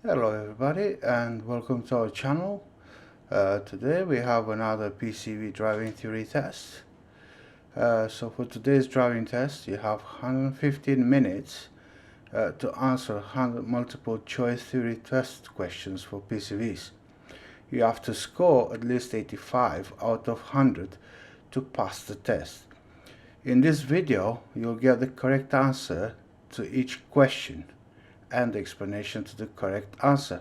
Hello everybody and welcome to our channel. Today we have another PCV driving theory test. So for today's driving test you have 115 minutes to answer 100 multiple choice theory test questions for PCVs. You have to score at least 85 out of 100 to pass the test. In this video you'll get the correct answer to each question and the explanation to the correct answer.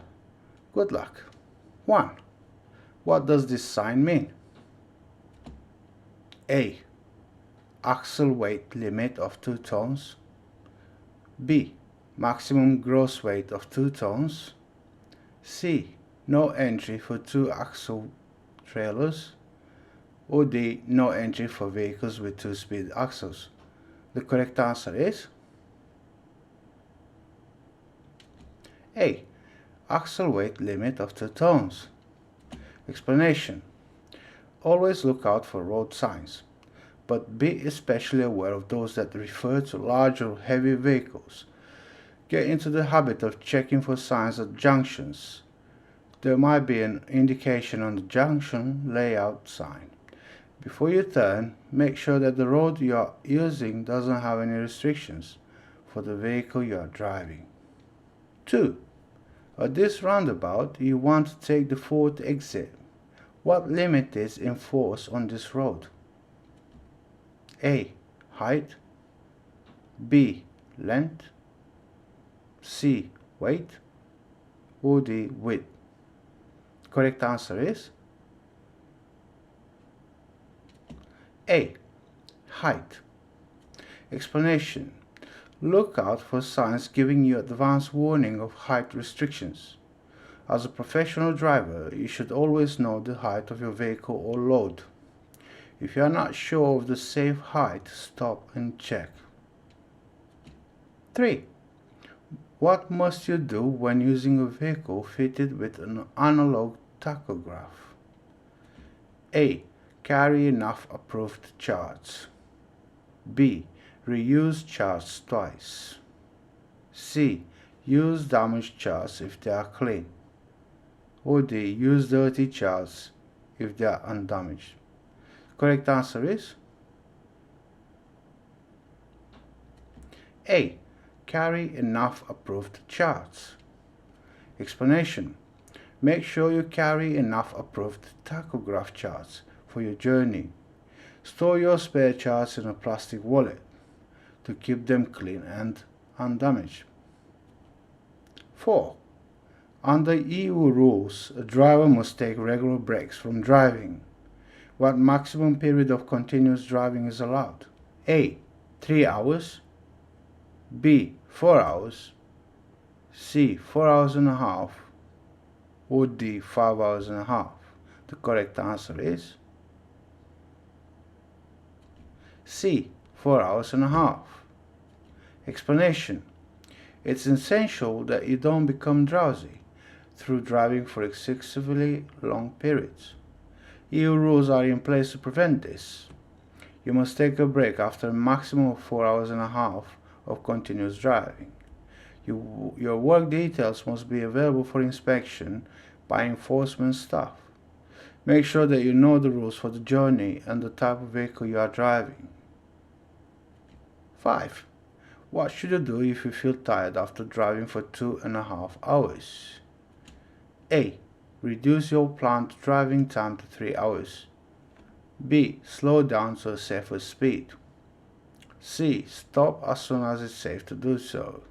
Good luck. 1. What does this sign mean? A. Axle weight limit of 2 tons. B. Maximum gross weight of 2 tons. C. No entry for 2 axle trailers. Or D. No entry for vehicles with 2-speed axles. The correct answer is A. Axle weight limit of 2 tons. Explanation. Always look out for road signs, but be especially aware of those that refer to large or heavy vehicles. Get into the habit of checking for signs at junctions. There might be an indication on the junction layout sign. Before you turn, make sure that the road you are using doesn't have any restrictions for the vehicle you are driving. 2. At this roundabout, you want to take the 4th exit. What limit is in force on this road? A. Height. B. Length. C. Weight. Or D. Width. Correct answer is A. Height. Explanation. Look out for signs giving you advance warning of height restrictions. As a professional driver, you should always know the height of your vehicle or load. If you are not sure of the safe height, stop and check. 3. What must you do when using a vehicle fitted with an analog tachograph? A. Carry enough approved charts. B. Reuse charts twice. C. Use damaged charts if they are clean. Or D. Use dirty charts if they are undamaged. Correct answer is A. Carry enough approved charts. Explanation. Make sure you carry enough approved tachograph charts for your journey. Store your spare charts in a plastic wallet to keep them clean and undamaged. 4. Under EU rules, a driver must take regular breaks from driving. What maximum period of continuous driving is allowed? A. 3 hours. B. 4 hours. C. 4 hours and a half. Or D. 5 hours and a half. The correct answer is C. 4 hours and a half. Explanation. It's essential that you don't become drowsy through driving for excessively long periods. EU rules are in place to prevent this. You must take a break after a maximum of 4 hours and a half of continuous driving. Your work details must be available for inspection by enforcement staff. Make sure that you know the rules for the journey and the type of vehicle you are driving. 5. What should you do if you feel tired after driving for 2.5 hours? A. Reduce your planned driving time to 3 hours. B. Slow down to a safer speed. C. Stop as soon as it's safe to do so.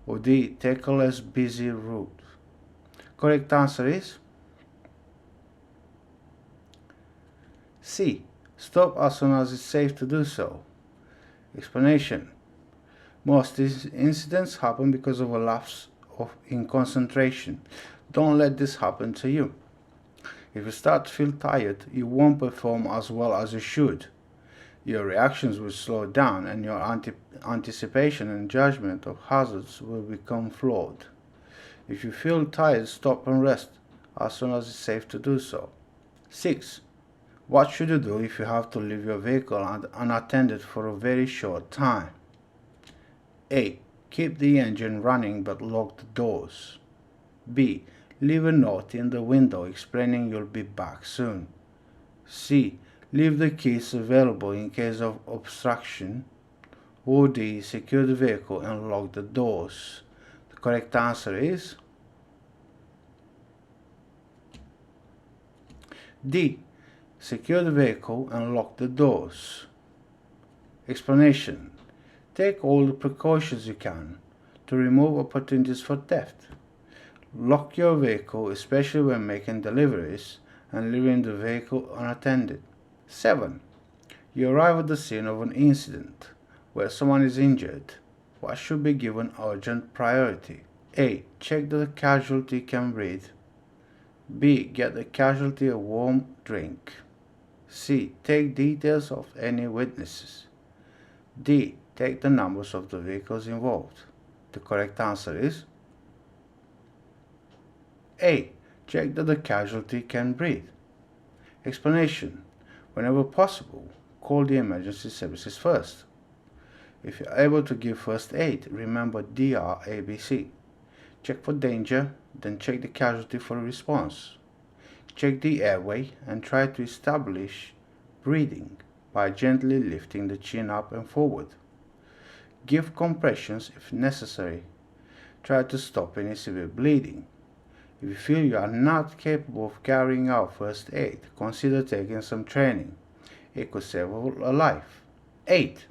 Or D. Take a less busy route. Correct answer is C. Stop as soon as it's safe to do so. Explanation. Most incidents happen because of a lapse in concentration. Don't let this happen to you. If you start to feel tired, you won't perform as well as you should. Your reactions will slow down and your anticipation and judgment of hazards will become flawed. If you feel tired, stop and rest as soon as it's safe to do so. 6. What should you do if you have to leave your vehicle unattended for a very short time? A. Keep the engine running but lock the doors. B. Leave a note in the window explaining you'll be back soon. C. Leave the keys available in case of obstruction. Or D. Secure the vehicle and lock the doors. The correct answer is D. Secure the vehicle and lock the doors. Explanation. Take all the precautions you can to remove opportunities for theft. Lock your vehicle, especially when making deliveries and leaving the vehicle unattended. 7. You arrive at the scene of an incident where someone is injured. What should be given urgent priority? A. Check that the casualty can breathe. B. Get the casualty a warm drink. C. Take details of any witnesses. D. Take the numbers of the vehicles involved. The correct answer is A. Check that the casualty can breathe. Explanation. Whenever possible, call the emergency services first. If you're able to give first aid, remember DRABC. Check for danger, then check the casualty for a response. Check the airway and try to establish breathing by gently lifting the chin up and forward. Give compressions if necessary. Try to stop any severe bleeding. If you feel you are not capable of carrying out first aid, consider taking some training. It could save a life. 8.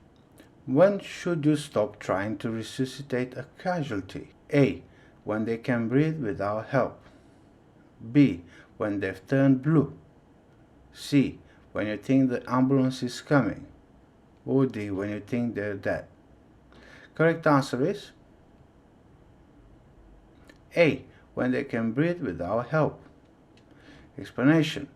When should you stop trying to resuscitate a casualty? A. When they can breathe without help. B. When they've turned blue. C. When you think the ambulance is coming. Or D. When you think they're dead. Correct answer is A. When they can breathe without help. Explanation.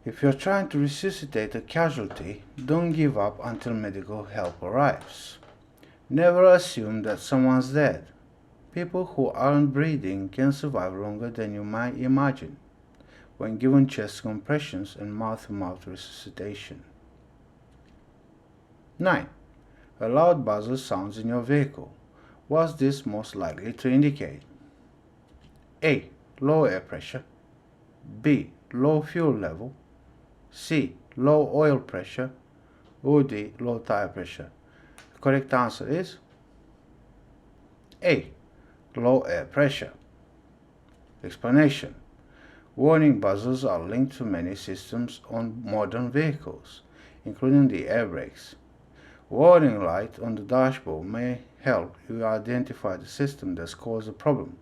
If you're trying to resuscitate a casualty, don't give up until medical help arrives. Never assume that someone's dead. People who aren't breathing can survive longer than you might imagine when given chest compressions and mouth-to-mouth resuscitation. 9. A loud buzzer sounds in your vehicle. What's this most likely to indicate? A. Low air pressure. B. Low fuel level. C. Low oil pressure. Or D. Low tire pressure. The correct answer is A. Low air pressure. Explanation. Warning buzzers are linked to many systems on modern vehicles, including the air brakes. Warning light on the dashboard may help you identify the system that's caused the problem.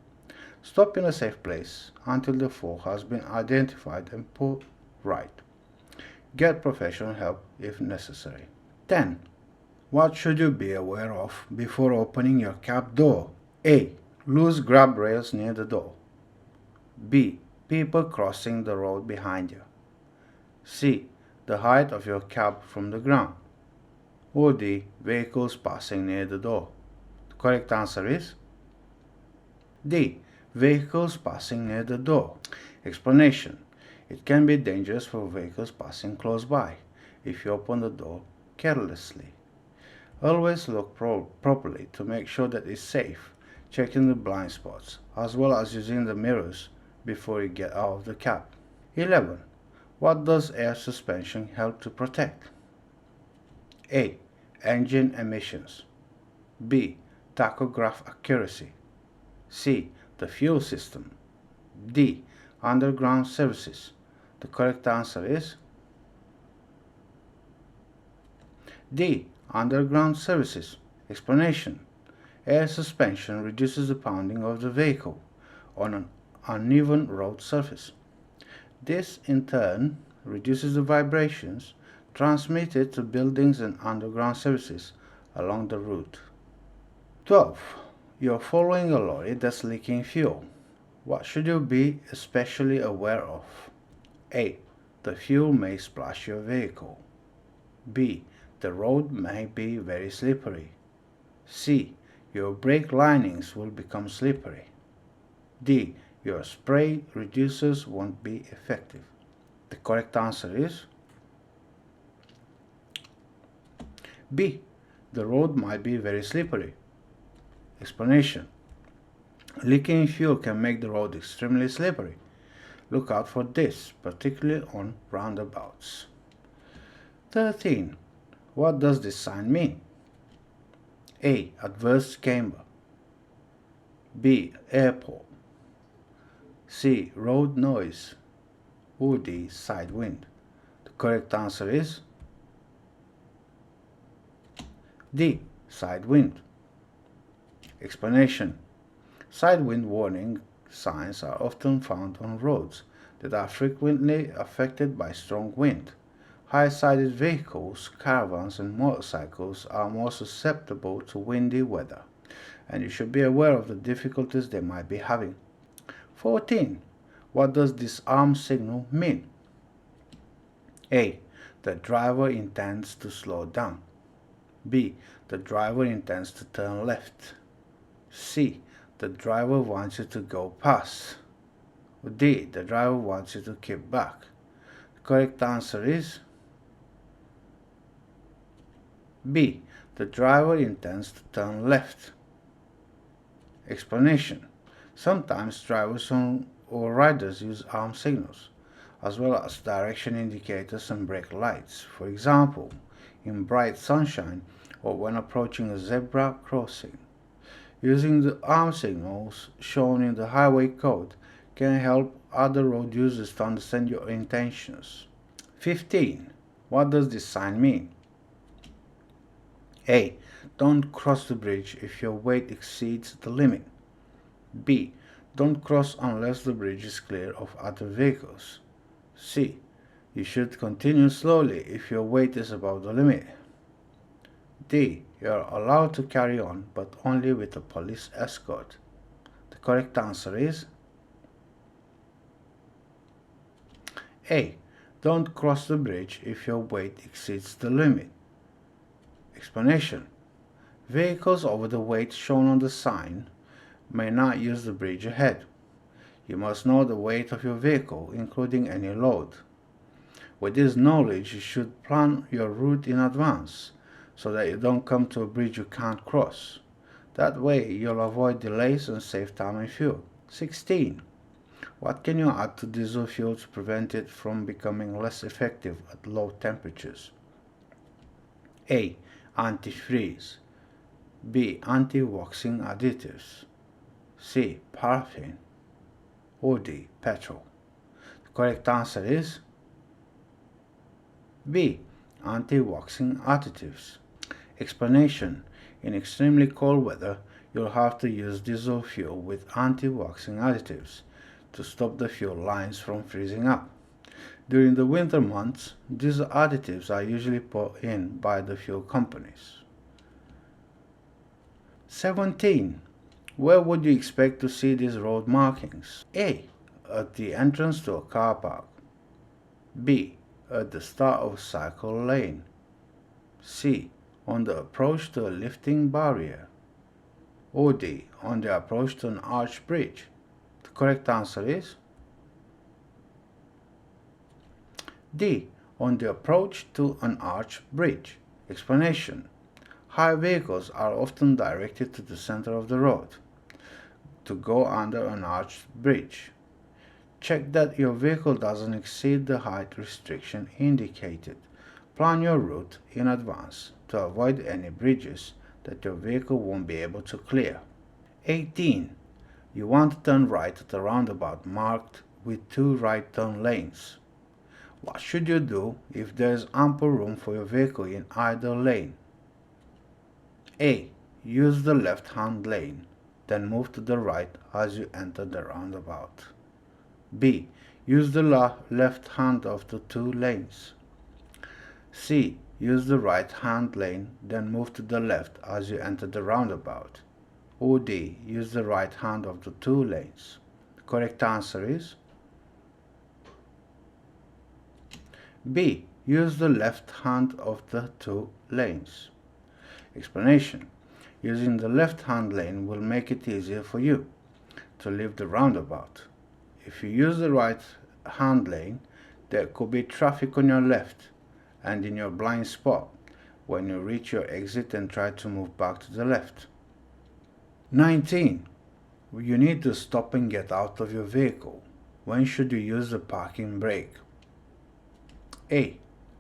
Stop in a safe place until the fault has been identified and put right. Get professional help if necessary. 10. What should you be aware of before opening your cab door? A. Loose grab rails near the door. B. People crossing the road behind you. C. The height of your cab from the ground. Or D. Vehicles passing near the door. The correct answer is D. Vehicles passing near the door. Explanation. It can be dangerous for vehicles passing close by if you open the door carelessly. Always look properly to make sure that it's safe, checking the blind spots, as well as using the mirrors before you get out of the cab. 11. What does air suspension help to protect? A. Engine emissions. B. Tachograph accuracy. C. The fuel system. D. Underground services. The correct answer is D. Underground services. Explanation. Air suspension reduces the pounding of the vehicle on an uneven road surface. This, in turn, reduces the vibrations transmitted to buildings and underground services along the route. 12. You're following a lorry that's leaking fuel. What should you be especially aware of? A. The fuel may splash your vehicle. B. The road may be very slippery. C. Your brake linings will become slippery. D. Your spray reducers won't be effective. The correct answer is B. The road might be very slippery. Explanation. Leaking fuel can make the road extremely slippery. Look out for this, particularly on roundabouts. 13. What does this sign mean? A. Adverse camber. B. Airport. C. Road noise. Or D. Side wind. The correct answer is D. Side wind. Explanation. Side wind warning signs are often found on roads that are frequently affected by strong wind. High-sided vehicles, caravans, and motorcycles are more susceptible to windy weather, and you should be aware of the difficulties they might be having. 14. What does this arm signal mean? A. The driver intends to slow down. B. The driver intends to turn left. C. The driver wants you to go past. D. The driver wants you to keep back. The correct answer is B. The driver intends to turn left. Explanation. Sometimes drivers or riders use arm signals, as well as direction indicators and brake lights, for example, in bright sunshine or when approaching a zebra crossing. Using the arm signals shown in the highway code can help other road users to understand your intentions. 15. What does this sign mean? A. Don't cross the bridge if your weight exceeds the limit. B. Don't cross unless the bridge is clear of other vehicles. C. You should continue slowly if your weight is above the limit. D. You are allowed to carry on, but only with a police escort. The correct answer is A. Don't cross the bridge if your weight exceeds the limit. Explanation. Vehicles over the weight shown on the sign may not use the bridge ahead. You must know the weight of your vehicle, including any load. With this knowledge, you should plan your route in advance so that you don't come to a bridge you can't cross. That way, you'll avoid delays and save time and fuel. 16. What can you add to diesel fuel to prevent it from becoming less effective at low temperatures? A. Antifreeze. B. Anti-waxing additives. C. Paraffin. Or D. Petrol. The correct answer is B. Anti-waxing additives. Explanation. In extremely cold weather, you'll have to use diesel fuel with anti-waxing additives to stop the fuel lines from freezing up. During the winter months, these additives are usually put in by the fuel companies. 17. Where would you expect to see these road markings? A. At the entrance to a car park. B. At the start of a cycle lane. C. On the approach to a lifting barrier. Or D. On the approach to an arch bridge. The correct answer is D. On the approach to an arch bridge. Explanation. High vehicles are often directed to the center of the road to go under an arched bridge. Check that your vehicle doesn't exceed the height restriction indicated. Plan your route in advance to avoid any bridges that your vehicle won't be able to clear. 18. You want to turn right at a roundabout marked with 2 right turn lanes. What should you do if there is ample room for your vehicle in either lane? A. Use the left-hand lane, then move to the right as you enter the roundabout. B. Use the left hand of the 2 lanes. C. Use the right-hand lane, then move to the left as you enter the roundabout. Or D. Use the right hand of the 2 lanes. The correct answer is B. Use the left hand of the 2 lanes. Explanation. Using the left-hand lane will make it easier for you to leave the roundabout. If you use the right-hand lane, there could be traffic on your left and in your blind spot when you reach your exit and try to move back to the left. 19. You need to stop and get out of your vehicle. When should you use the parking brake? A.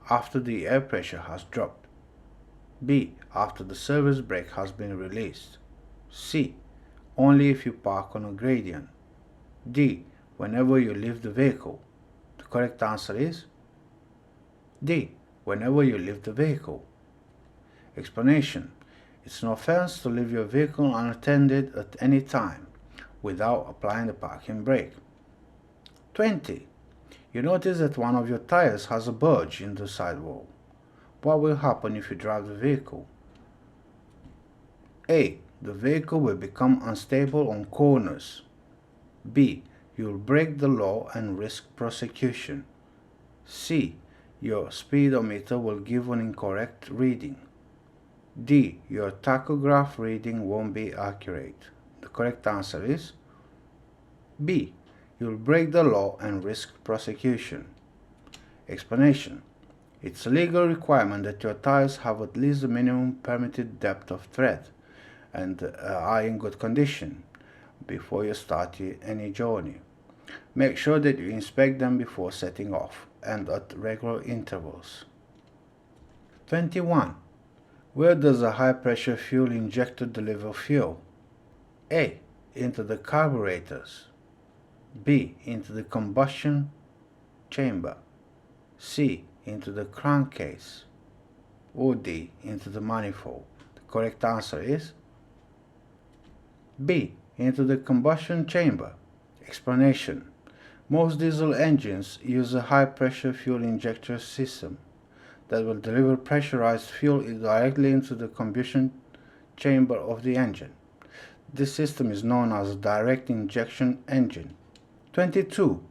After the air pressure has dropped. B. After the service brake has been released. C. Only if you park on a gradient. D. Whenever you leave the vehicle. The correct answer is D. Whenever you leave the vehicle. Explanation. It's no offense to leave your vehicle unattended at any time without applying the parking brake. 20. You notice that one of your tires has a bulge in the sidewall. What will happen if you drive the vehicle? A. The vehicle will become unstable on corners. B. You will break the law and risk prosecution. C. Your speedometer will give an incorrect reading. D. Your tachograph reading won't be accurate. The correct answer is B. You'll break the law and risk prosecution. Explanation. It's a legal requirement that your tires have at least the minimum permitted depth of tread and are in good condition before you start any journey. Make sure that you inspect them before setting off and at regular intervals. 21. Where does a high-pressure fuel injector deliver fuel? A. Into the carburetors. B. Into the combustion chamber. C. Into the crankcase. Or D. Into the manifold. The correct answer is B. Into the combustion chamber. Explanation. Most diesel engines use a high-pressure fuel injector system that will deliver pressurized fuel directly into the combustion chamber of the engine. This system is known as a direct injection engine. 22.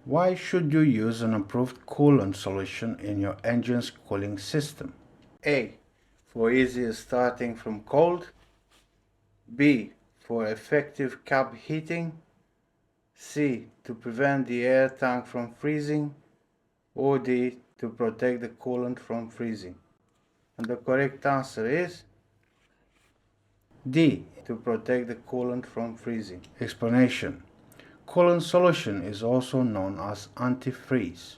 Why should you use an approved coolant solution in your engine's cooling system? A. For easier starting from cold. B. For effective cab heating. C. To prevent the air tank from freezing. Or D. To protect the coolant from freezing. And the correct answer is D. To protect the coolant from freezing. Explanation. Coolant solution is also known as antifreeze.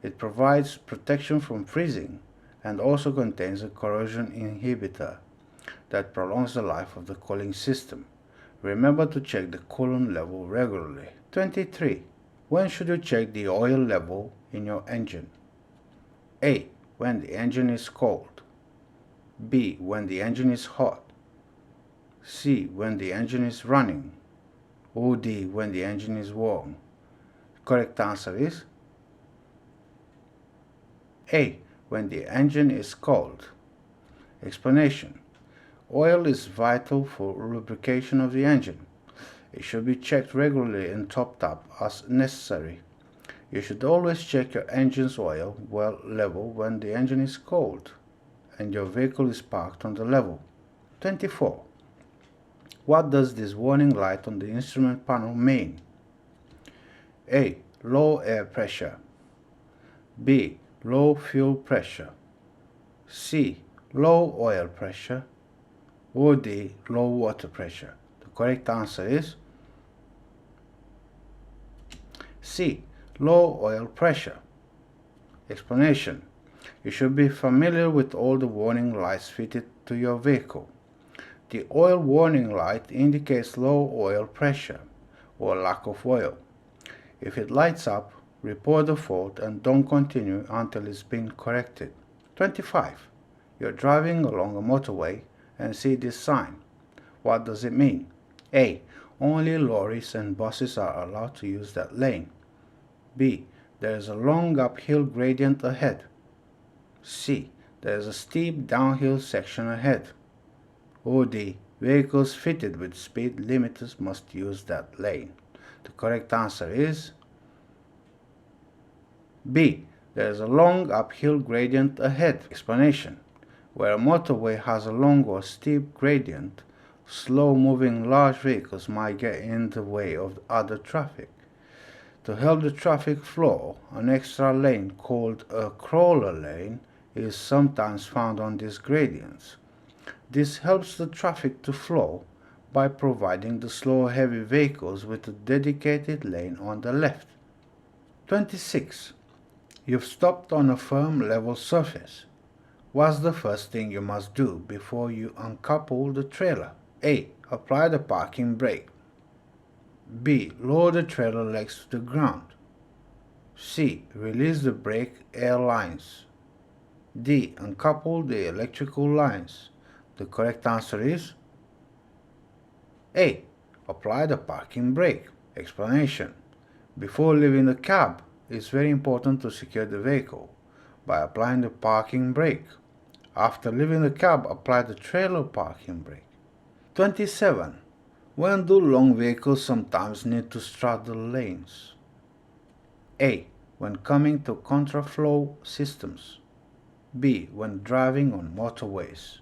It provides protection from freezing and also contains a corrosion inhibitor that prolongs the life of the cooling system. Remember to check the coolant level regularly. 23. When should you check the oil level in your engine? A. When the engine is cold. B. When the engine is hot. C. When the engine is running. Or D. When the engine is warm. The correct answer is A. When the engine is cold. Explanation. Oil is vital for lubrication of the engine. It should be checked regularly and topped up as necessary. You should always check your engine's oil level when the engine is cold and your vehicle is parked on the level. 24. What does this warning light on the instrument panel mean? A. Low air pressure. B. Low fuel pressure. C. Low oil pressure. Or D. Low water pressure. The correct answer is C. Low oil pressure. Explanation. You should be familiar with all the warning lights fitted to your vehicle. The oil warning light indicates low oil pressure or lack of oil. If it lights up, report the fault and don't continue until it's been corrected. 25. You're driving along a motorway and see this sign. What does it mean? A. Only lorries and buses are allowed to use that lane. B. There is a long uphill gradient ahead. C. There is a steep downhill section ahead. Or D. Vehicles fitted with speed limiters must use that lane. The correct answer is B. There is a long uphill gradient ahead. Explanation. Where a motorway has a long or steep gradient, slow-moving large vehicles might get in the way of other traffic. To help the traffic flow, an extra lane called a crawler lane is sometimes found on these gradients. This helps the traffic to flow by providing the slow heavy vehicles with a dedicated lane on the left. 26. You've stopped on a firm level surface. What's the first thing you must do before you uncouple the trailer? A. Apply the parking brake. B. Lower the trailer legs to the ground. C. Release the brake air lines. D. Uncouple the electrical lines. The correct answer is A. Apply the parking brake. Explanation. Before leaving the cab, it's very important to secure the vehicle by applying the parking brake. After leaving the cab, apply the trailer parking brake. 27. When do long vehicles sometimes need to straddle lanes? A. When coming to contraflow systems. B. When driving on motorways.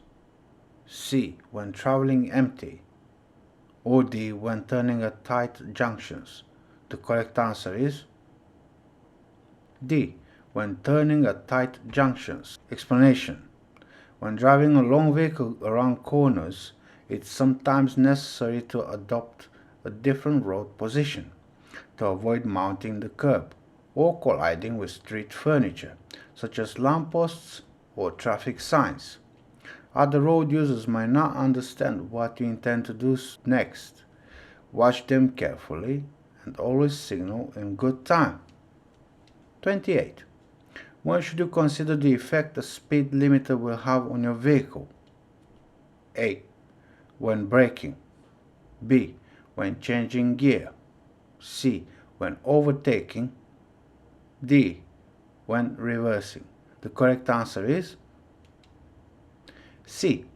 C. When traveling empty. Or D. When turning at tight junctions. The correct answer is D. When turning at tight junctions. Explanation. When driving a long vehicle around corners, it's sometimes necessary to adopt a different road position to avoid mounting the curb or colliding with street furniture, such as lampposts or traffic signs. Other road users might not understand what you intend to do next. Watch them carefully and always signal in good time. 28. When should you consider the effect a speed limiter will have on your vehicle? A. When braking. B. When changing gear. C. When overtaking. D. When reversing. The correct answer is C.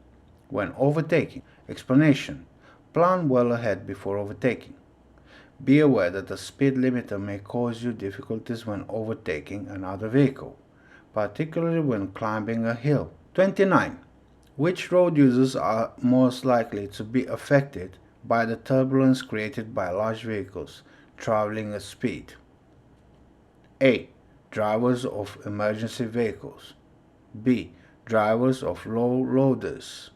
When overtaking. Explanation. Plan well ahead before overtaking. Be aware that the speed limiter may cause you difficulties when overtaking another vehicle, particularly when climbing a hill. 29. Which road users are most likely to be affected by the turbulence created by large vehicles traveling at speed? A. Drivers of emergency vehicles. B. Drivers of low loaders.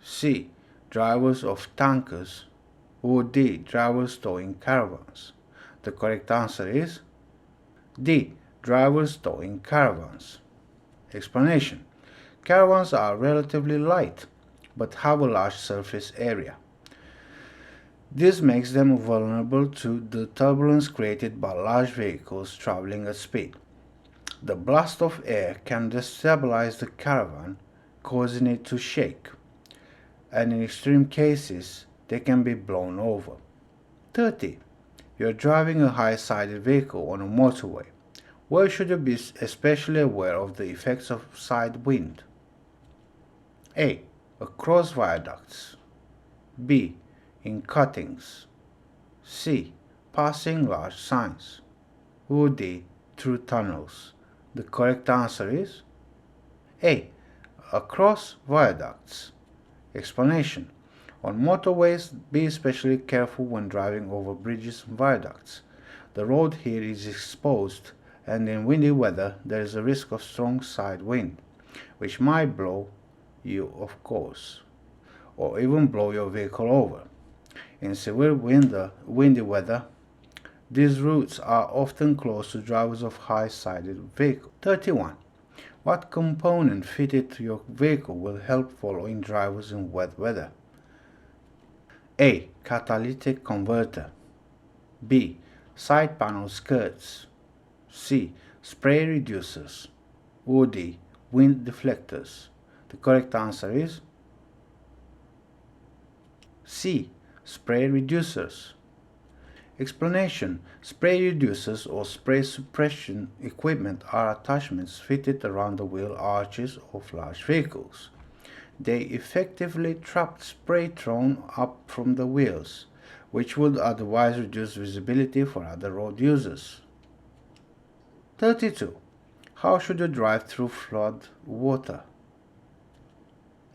C. Drivers of tankers. Or D. Drivers towing caravans. The correct answer is D. Drivers towing caravans. Explanation. Caravans are relatively light but have a large surface area. This makes them vulnerable to the turbulence created by large vehicles traveling at speed. The blast of air can destabilize the caravan, causing it to shake, and in extreme cases, they can be blown over. 30. You are driving a high-sided vehicle on a motorway. Where should you be especially aware of the effects of side wind? A. Across viaducts. B. In cuttings. C. Passing large signs. Or D. Through tunnels. The correct answer is A. Across viaducts. Explanation. On motorways, be especially careful when driving over bridges and viaducts. The road here is exposed, and in windy weather there is a risk of strong side wind, which might blow you off course, or even blow your vehicle over. In severe windy weather, these routes are often closed to drivers of high-sided vehicles. 31. What component fitted to your vehicle will help following drivers in wet weather? A. Catalytic converter. B. Side panel skirts. C. Spray reducers. Or D. Wind deflectors. The correct answer is C. Spray reducers. Explanation. Spray reducers or spray suppression equipment are attachments fitted around the wheel arches of large vehicles. They effectively trap spray thrown up from the wheels, which would otherwise reduce visibility for other road users. 32. How should you drive through flood water?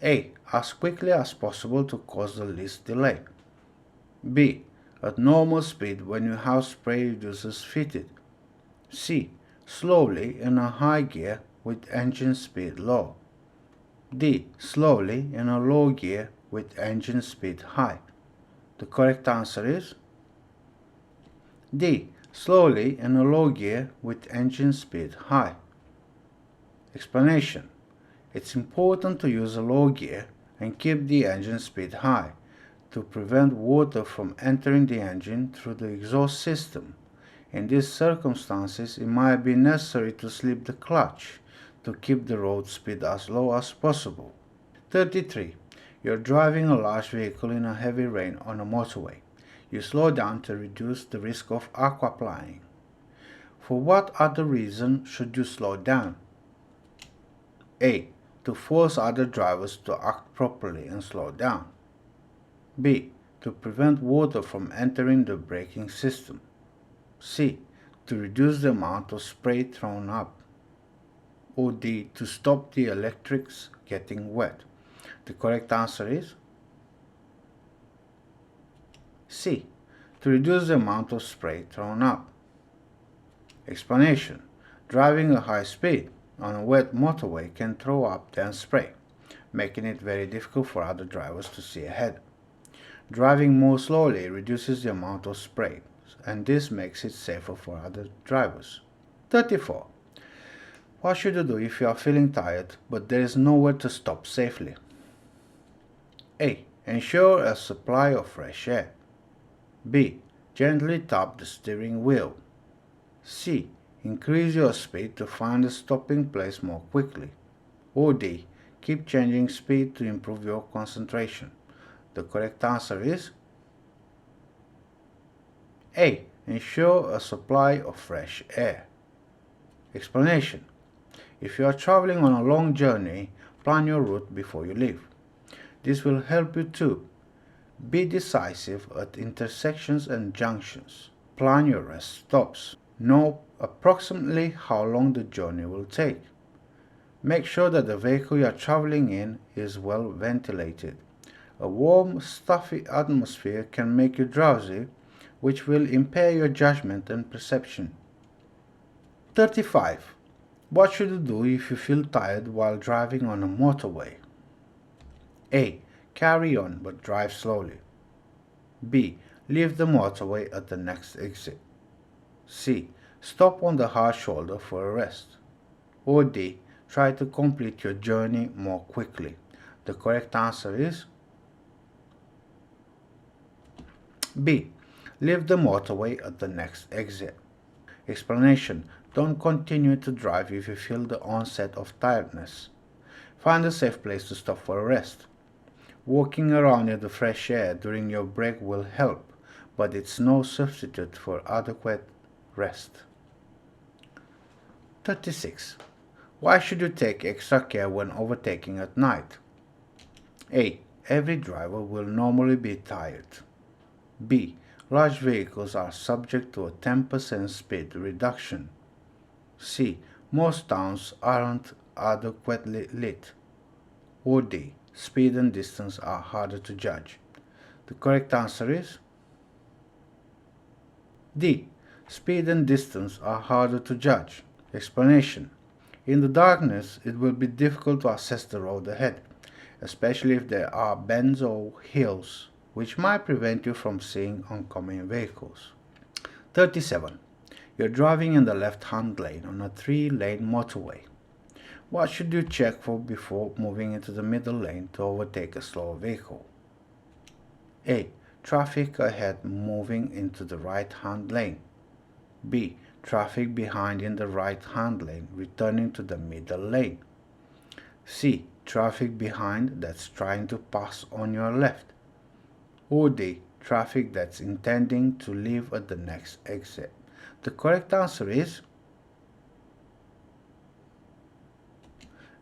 A. As quickly as possible to cause the least delay. B. At normal speed when you have spray reducers fitted. C. Slowly in a high gear with engine speed low. D. Slowly in a low gear with engine speed high. The correct answer is D. Slowly in a low gear with engine speed high. Explanation. It's important to use a low gear and keep the engine speed high to prevent water from entering the engine through the exhaust system. In these circumstances, it might be necessary to slip the clutch to keep the road speed as low as possible. 33. You're driving a large vehicle in a heavy rain on a motorway. You slow down to reduce the risk of aquaplaning. For what other reason should you slow down? A. To force other drivers to act properly and slow down. B. To prevent water from entering the braking system. C. To reduce the amount of spray thrown up. Or D. To stop the electrics getting wet. The correct answer is C. To reduce the amount of spray thrown up. Explanation. Driving at high speed on a wet motorway can throw up dense spray, making it very difficult for other drivers to see ahead. Driving more slowly reduces the amount of spray, and this makes it safer for other drivers. 34. What should you do if you are feeling tired but there is nowhere to stop safely? A. Ensure a supply of fresh air. B. Gently tap the steering wheel. C. Increase your speed to find a stopping place more quickly. Or D. Keep changing speed to improve your concentration. The correct answer is A. Ensure a supply of fresh air. Explanation. If you are traveling on a long journey, plan your route before you leave. This will help you to be decisive at intersections and junctions. Plan your rest stops. Know approximately how long the journey will take. Make sure that the vehicle you are traveling in is well ventilated. A warm, stuffy atmosphere can make you drowsy, which will impair your judgment and perception. 35. What should you do if you feel tired while driving on a motorway? A. Carry on but drive slowly. B. Leave the motorway at the next exit. C. Stop on the hard shoulder for a rest. Or D. Try to complete your journey more quickly. The correct answer is B. Leave the motorway at the next exit. Explanation. Don't continue to drive if you feel the onset of tiredness. Find a safe place to stop for a rest. Walking around in the fresh air during your break will help, but it's no substitute for adequate rest. 36. Why should you take extra care when overtaking at night? A. Every driver will normally be tired. B. Large vehicles are subject to a 10% speed reduction. C. Most towns aren't adequately lit. Or D. Speed and distance are harder to judge. The correct answer is D. Speed and distance are harder to judge. Explanation. In the darkness, it will be difficult to assess the road ahead, especially if there are bends or hills, which might prevent you from seeing oncoming vehicles. 37. You're driving in the left-hand lane on a 3-lane motorway. What should you check for before moving into the middle lane to overtake a slower vehicle? A. Traffic ahead moving into the right-hand lane. B. Traffic behind in the right-hand lane returning to the middle lane. C. Traffic behind that's trying to pass on your left. Or D. Traffic that's intending to leave at the next exit. The correct answer is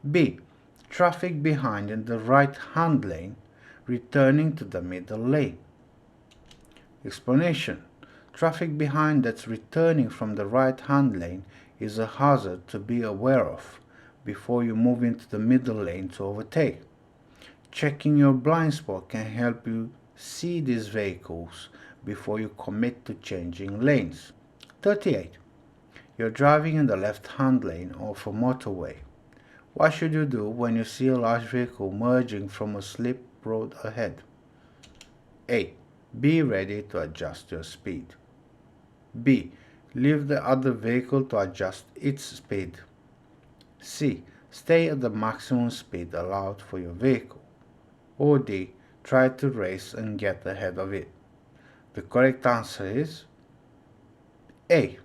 B. Traffic behind in the right-hand lane returning to the middle lane. Explanation. Traffic behind that's returning from the right-hand lane is a hazard to be aware of before you move into the middle lane to overtake. Checking your blind spot can help you see these vehicles before you commit to changing lanes. 38. You're driving in the left-hand lane of a motorway. What should you do when you see a large vehicle merging from a slip road ahead? A. Be ready to adjust your speed. B. Leave the other vehicle to adjust its speed. C. Stay at the maximum speed allowed for your vehicle. Or D. Try to race and get ahead of it. The correct answer is A.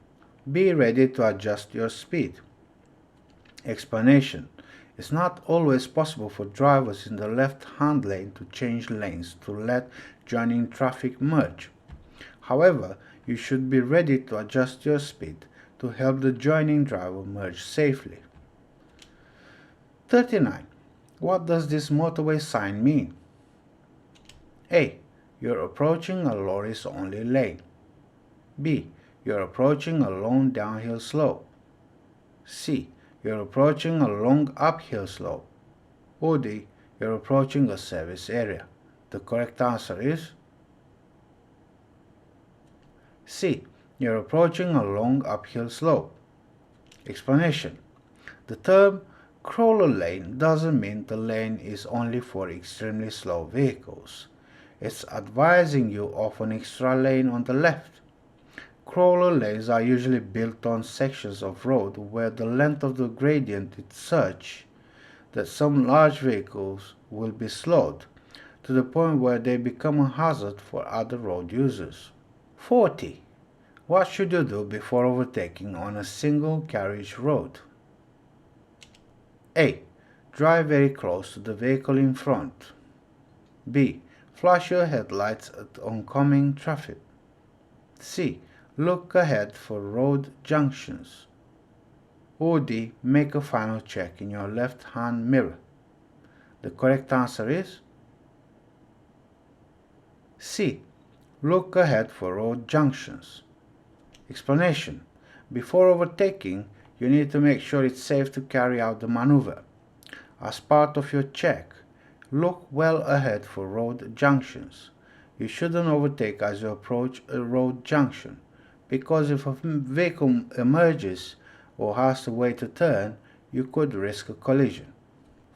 Be ready to adjust your speed. Explanation. It's not always possible for drivers in the left-hand lane to change lanes to let joining traffic merge. However, you should be ready to adjust your speed to help the joining driver merge safely. 39. What does this motorway sign mean? A. You're approaching a lorries-only lane. B. You're approaching a long downhill slope. C. You're approaching a long uphill slope. Or D. You're approaching a service area. The correct answer is C. You're approaching a long uphill slope. Explanation. The term crawler lane doesn't mean the lane is only for extremely slow vehicles. It's advising you of an extra lane on the left. Crawler lanes are usually built on sections of road where the length of the gradient is such that some large vehicles will be slowed to the point where they become a hazard for other road users. 40. What should you do before overtaking on a single carriage road? A. Drive very close to the vehicle in front. B. Flash your headlights at oncoming traffic. C. Look ahead for road junctions. Or D. Make a final check in your left-hand mirror. The correct answer is C. Look ahead for road junctions. Explanation. Before overtaking, you need to make sure it's safe to carry out the maneuver. As part of your check, look well ahead for road junctions. You shouldn't overtake as you approach a road junction, because if a vehicle emerges or has to wait to turn, you could risk a collision.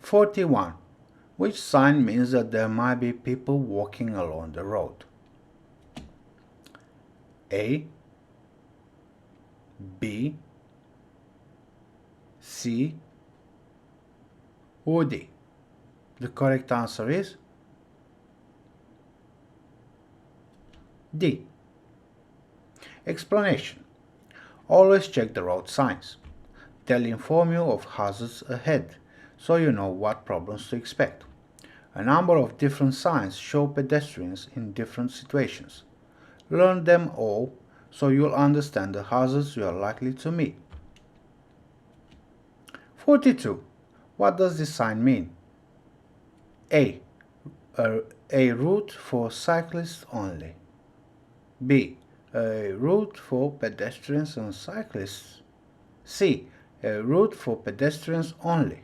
41. Which sign means that there might be people walking along the road? A. B. C. Or D? The correct answer is D. Explanation. Always check the road signs. They'll inform you of hazards ahead, so you know what problems to expect. A number of different signs show pedestrians in different situations. Learn them all so you'll understand the hazards you are likely to meet. 42. What does this sign mean? A. A route for cyclists only. B. A route for pedestrians and cyclists. C. A route for pedestrians only.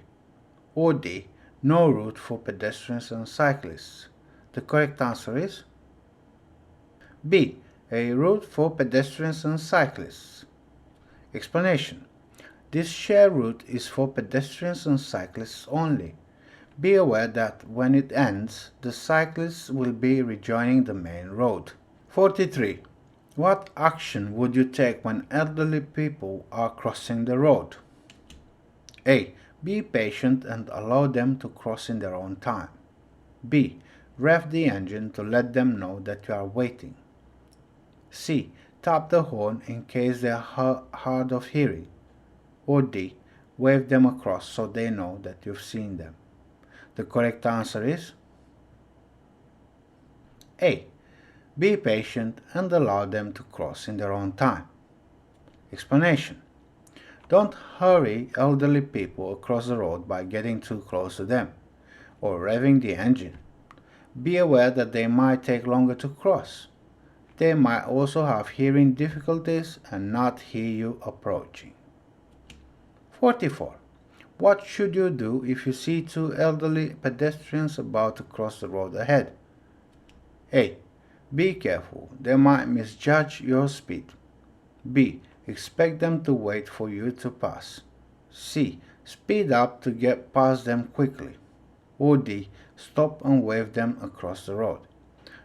Or D. No route for pedestrians and cyclists. The correct answer is B. A route for pedestrians and cyclists. Explanation. This share route is for pedestrians and cyclists only. Be aware that when it ends, the cyclists will be rejoining the main road. 43. What action would you take when elderly people are crossing the road? A. Be patient and allow them to cross in their own time. B. Rev the engine to let them know that you are waiting. C. Tap the horn in case they are hard of hearing. Or D. Wave them across so they know that you've seen them. The correct answer is A. Be patient and allow them to cross in their own time. Explanation. Don't hurry elderly people across the road by getting too close to them or revving the engine. Be aware that they might take longer to cross. They might also have hearing difficulties and not hear you approaching. 44. What should you do if you see two elderly pedestrians about to cross the road ahead? A. Be careful. They might misjudge your speed. B. Expect them to wait for you to pass. C. Speed up to get past them quickly. Or D. Stop and wave them across the road.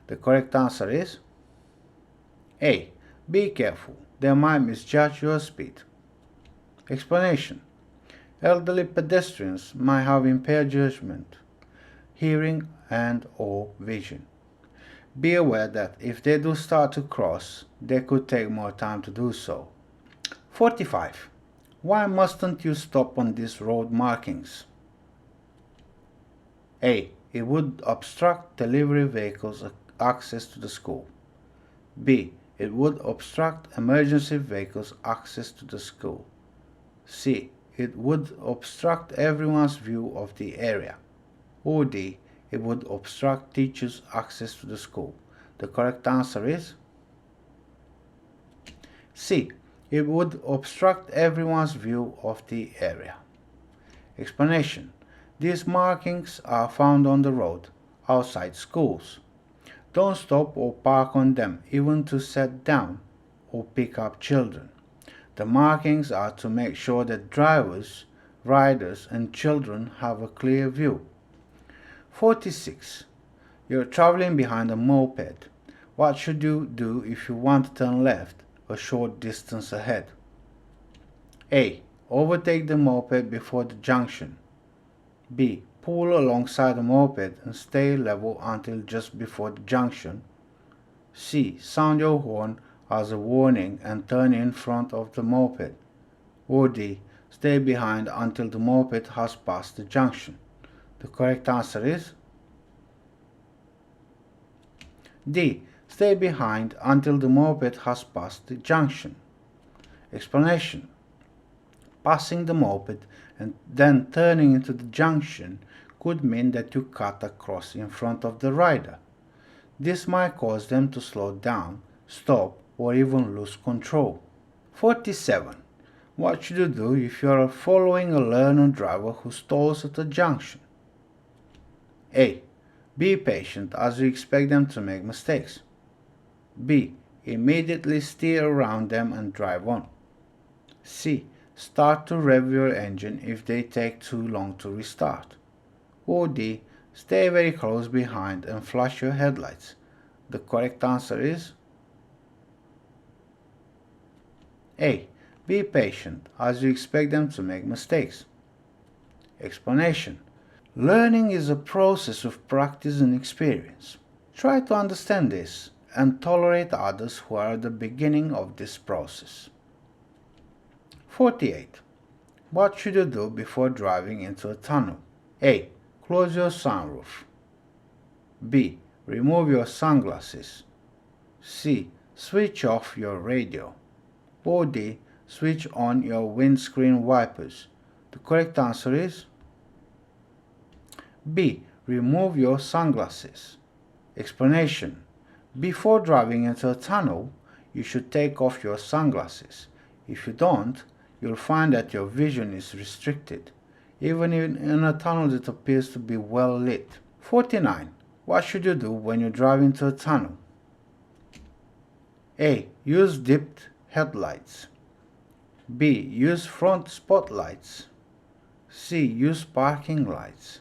The correct answer is A. Be careful, they might misjudge your speed. Explanation. Elderly pedestrians might have impaired judgment, hearing and/or vision. Be aware that if they do start to cross, they could take more time to do so. 45. Why mustn't you stop on these road markings? A. It would obstruct delivery vehicles' access to the school. B. It would obstruct emergency vehicles' access to the school. C. It would obstruct everyone's view of the area. Or D. It would obstruct teachers' access to the school. The correct answer is C. It would obstruct everyone's view of the area. Explanation. These markings are found on the road outside schools. Don't stop or park on them even to sit down or pick up children. The markings are to make sure that drivers, riders, and children have a clear view. 46. You're traveling behind a moped. What should you do if you want to turn left a short distance ahead? A. Overtake the moped before the junction. B. Pull alongside the moped and stay level until just before the junction. C. Sound your horn as a warning and turn in front of the moped. Or D. Stay behind until the moped has passed the junction. The correct answer is D. Stay behind until the moped has passed the junction. Explanation. Passing the moped and then turning into the junction could mean that you cut across in front of the rider. This might cause them to slow down, stop, or even lose control. 47. What should you do if you are following a learner driver who stalls at a junction? A. Be patient as you expect them to make mistakes. B. Immediately steer around them and drive on. C. Start to rev your engine if they take too long to restart. Or D. Stay very close behind and flash your headlights. The correct answer is A. Be patient as you expect them to make mistakes. Explanation. Learning is a process of practice and experience. Try to understand this and tolerate others who are at the beginning of this process. 48. What should you do before driving into a tunnel? A. Close your sunroof. B. Remove your sunglasses. C. Switch off your radio. Or D. Switch on your windscreen wipers. The correct answer is B. Remove your sunglasses. Explanation. Before driving into a tunnel, you should take off your sunglasses. If you don't, you'll find that your vision is restricted, even in a tunnel that appears to be well lit. 49. What should you do when you drive into a tunnel? A. Use dipped headlights. B. Use front spotlights. C. Use parking lights.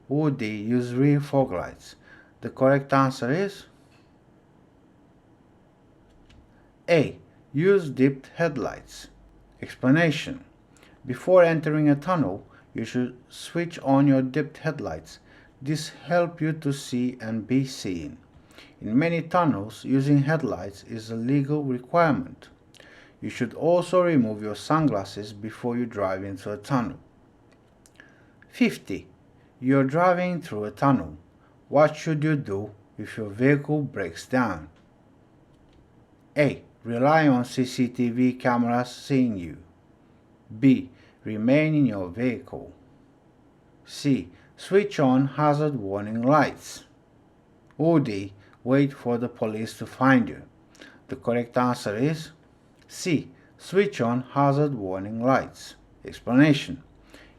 Or D. Use rear fog lights. The correct answer is A. Use dipped headlights. Explanation. Before entering a tunnel, you should switch on your dipped headlights. This helps you to see and be seen. In many tunnels, using headlights is a legal requirement. You should also remove your sunglasses before you drive into a tunnel. 50. You are driving through a tunnel. What should you do if your vehicle breaks down? A. Rely on CCTV cameras seeing you. B. Remain in your vehicle. C. Switch on hazard warning lights. Or D. Wait for the police to find you. The correct answer is C. Switch on hazard warning lights. Explanation.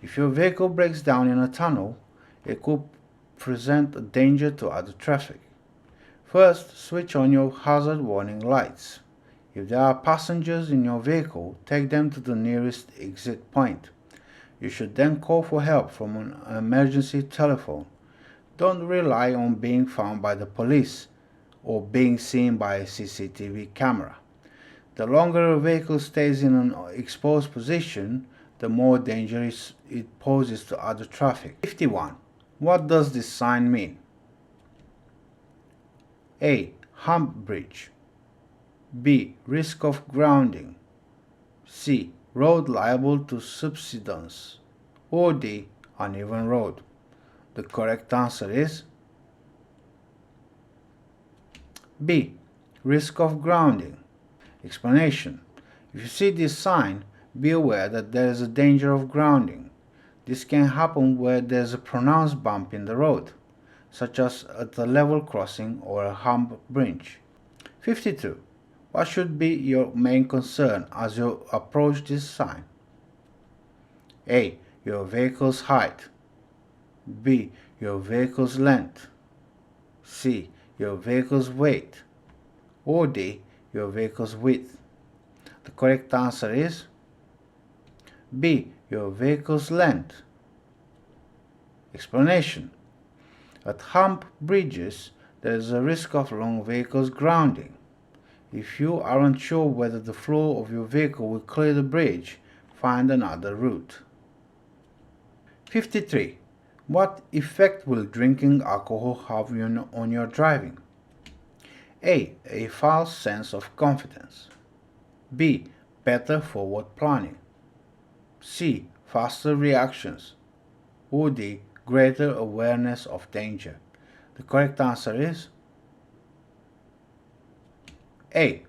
If your vehicle breaks down in a tunnel, it could present a danger to other traffic. First, switch on your hazard warning lights. If there are passengers in your vehicle, take them to the nearest exit point. You should then call for help from an emergency telephone. Don't rely on being found by the police. or being seen by a CCTV camera. The longer a vehicle stays in an exposed position, the more danger it poses to other traffic. 51. What does this sign mean? A. Hump bridge. B. Risk of grounding. C. Road liable to subsidence. Or D. Uneven road. The correct answer is B. Risk of grounding. Explanation. If you see this sign, be aware that there is a danger of grounding. This can happen where there is a pronounced bump in the road, such as at a level crossing or a hump bridge. 52. What should be your main concern as you approach this sign? A. Your vehicle's height. B. Your vehicle's length. C. Your vehicle's weight. Or D. Your vehicle's width. The correct answer is B. Your vehicle's length. Explanation. At hump bridges, there is a risk of long vehicles grounding. If you aren't sure whether the flow of your vehicle will clear the bridge, find another route. 53. What effect will drinking alcohol have on your driving? A. A false sense of confidence. B. Better forward planning. C. Faster reactions. Or D. Greater awareness of danger. The correct answer is A.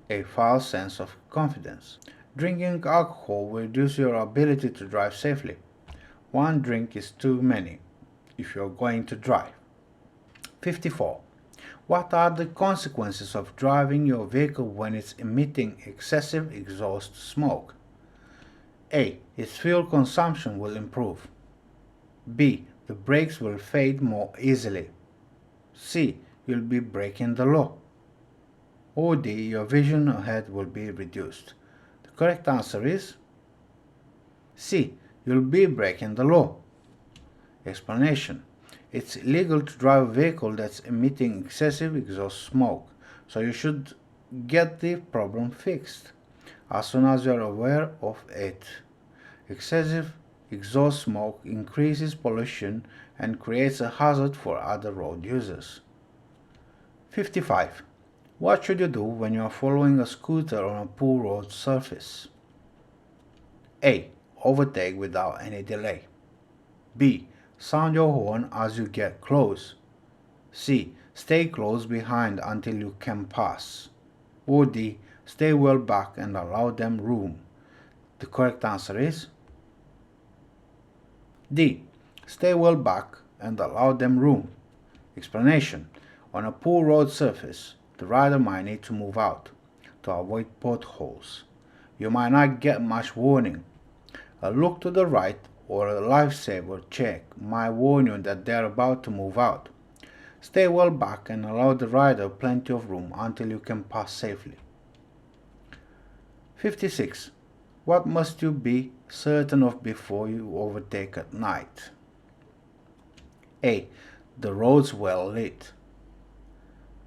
A false sense of confidence. Drinking alcohol will reduce your ability to drive safely. One drink is too many if you're going to drive. 54. What are the consequences of driving your vehicle when it's emitting excessive exhaust smoke? A. Its fuel consumption will improve. B. The brakes will fade more easily. C. You'll be breaking the law. Or D. Your vision ahead will be reduced. The correct answer is C. You'll be breaking the law. Explanation. It's illegal to drive a vehicle that's emitting excessive exhaust smoke, so you should get the problem fixed as soon as you're aware of it. Excessive exhaust smoke increases pollution and creates a hazard for other road users. 55. What should you do when you are following a scooter on a poor road surface? A. Overtake without any delay. B. Sound your horn as you get close. C. Stay close behind until you can pass. Or D. Stay well back and allow them room. The correct answer is D. Stay well back and allow them room. Explanation. On a poor road surface, the rider might need to move out to avoid potholes. You might not get much warning. A look to the right or a lifesaver check might warn you that they are about to move out. Stay well back and allow the rider plenty of room until you can pass safely. 56. What must you be certain of before you overtake at night? A. The road's well lit.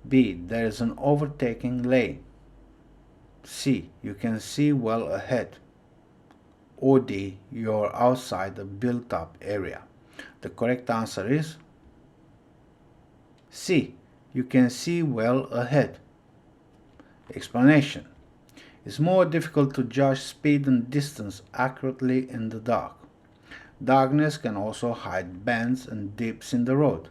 B. There is an overtaking lane. C. You can see well ahead. Or D. You're outside a built-up area. The correct answer is C. You can see well ahead. Explanation. It's more difficult to judge speed and distance accurately in the dark. Darkness can also hide bends and dips in the road.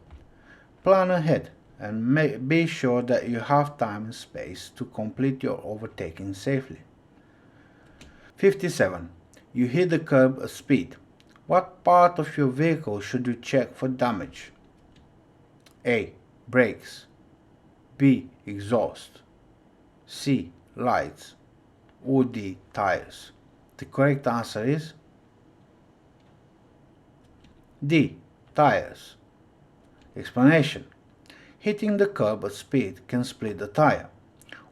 Plan ahead and be sure that you have time and space to complete your overtaking safely. 57. You hit the curb at speed. What part of your vehicle should you check for damage? A. Brakes. B. Exhaust. C. Lights. Or D. Tires. The correct answer is D. Tires. Explanation. Hitting the curb at speed can split the tire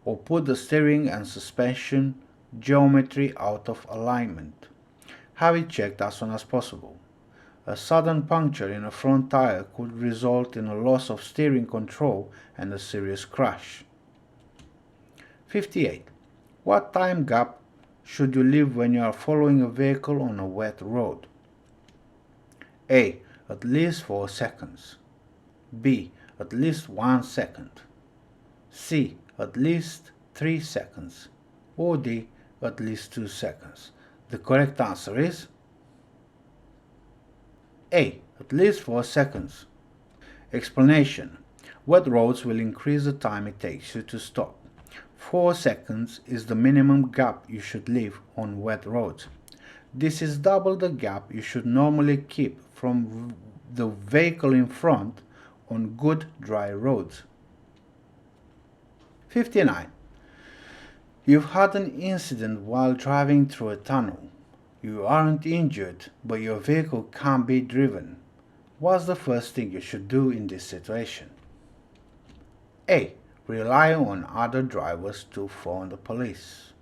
or put the steering and suspension geometry out of alignment. Have it checked as soon as possible. A sudden puncture in a front tire could result in a loss of steering control and a serious crash. 58. What time gap should you leave when you are following a vehicle on a wet road? A. At least 4 seconds. B. At least 1 second. C. At least 3 seconds. Or D. At least 2 seconds. The correct answer is A. At least 4 seconds. Explanation. Wet roads will increase the time it takes you to stop. 4 seconds is the minimum gap you should leave on wet roads. This is double the gap you should normally keep from the vehicle in front on good dry roads. 59. You've had an incident while driving through a tunnel. You aren't injured, but your vehicle can't be driven. What's the first thing you should do in this situation? A. Rely on other drivers to phone the police.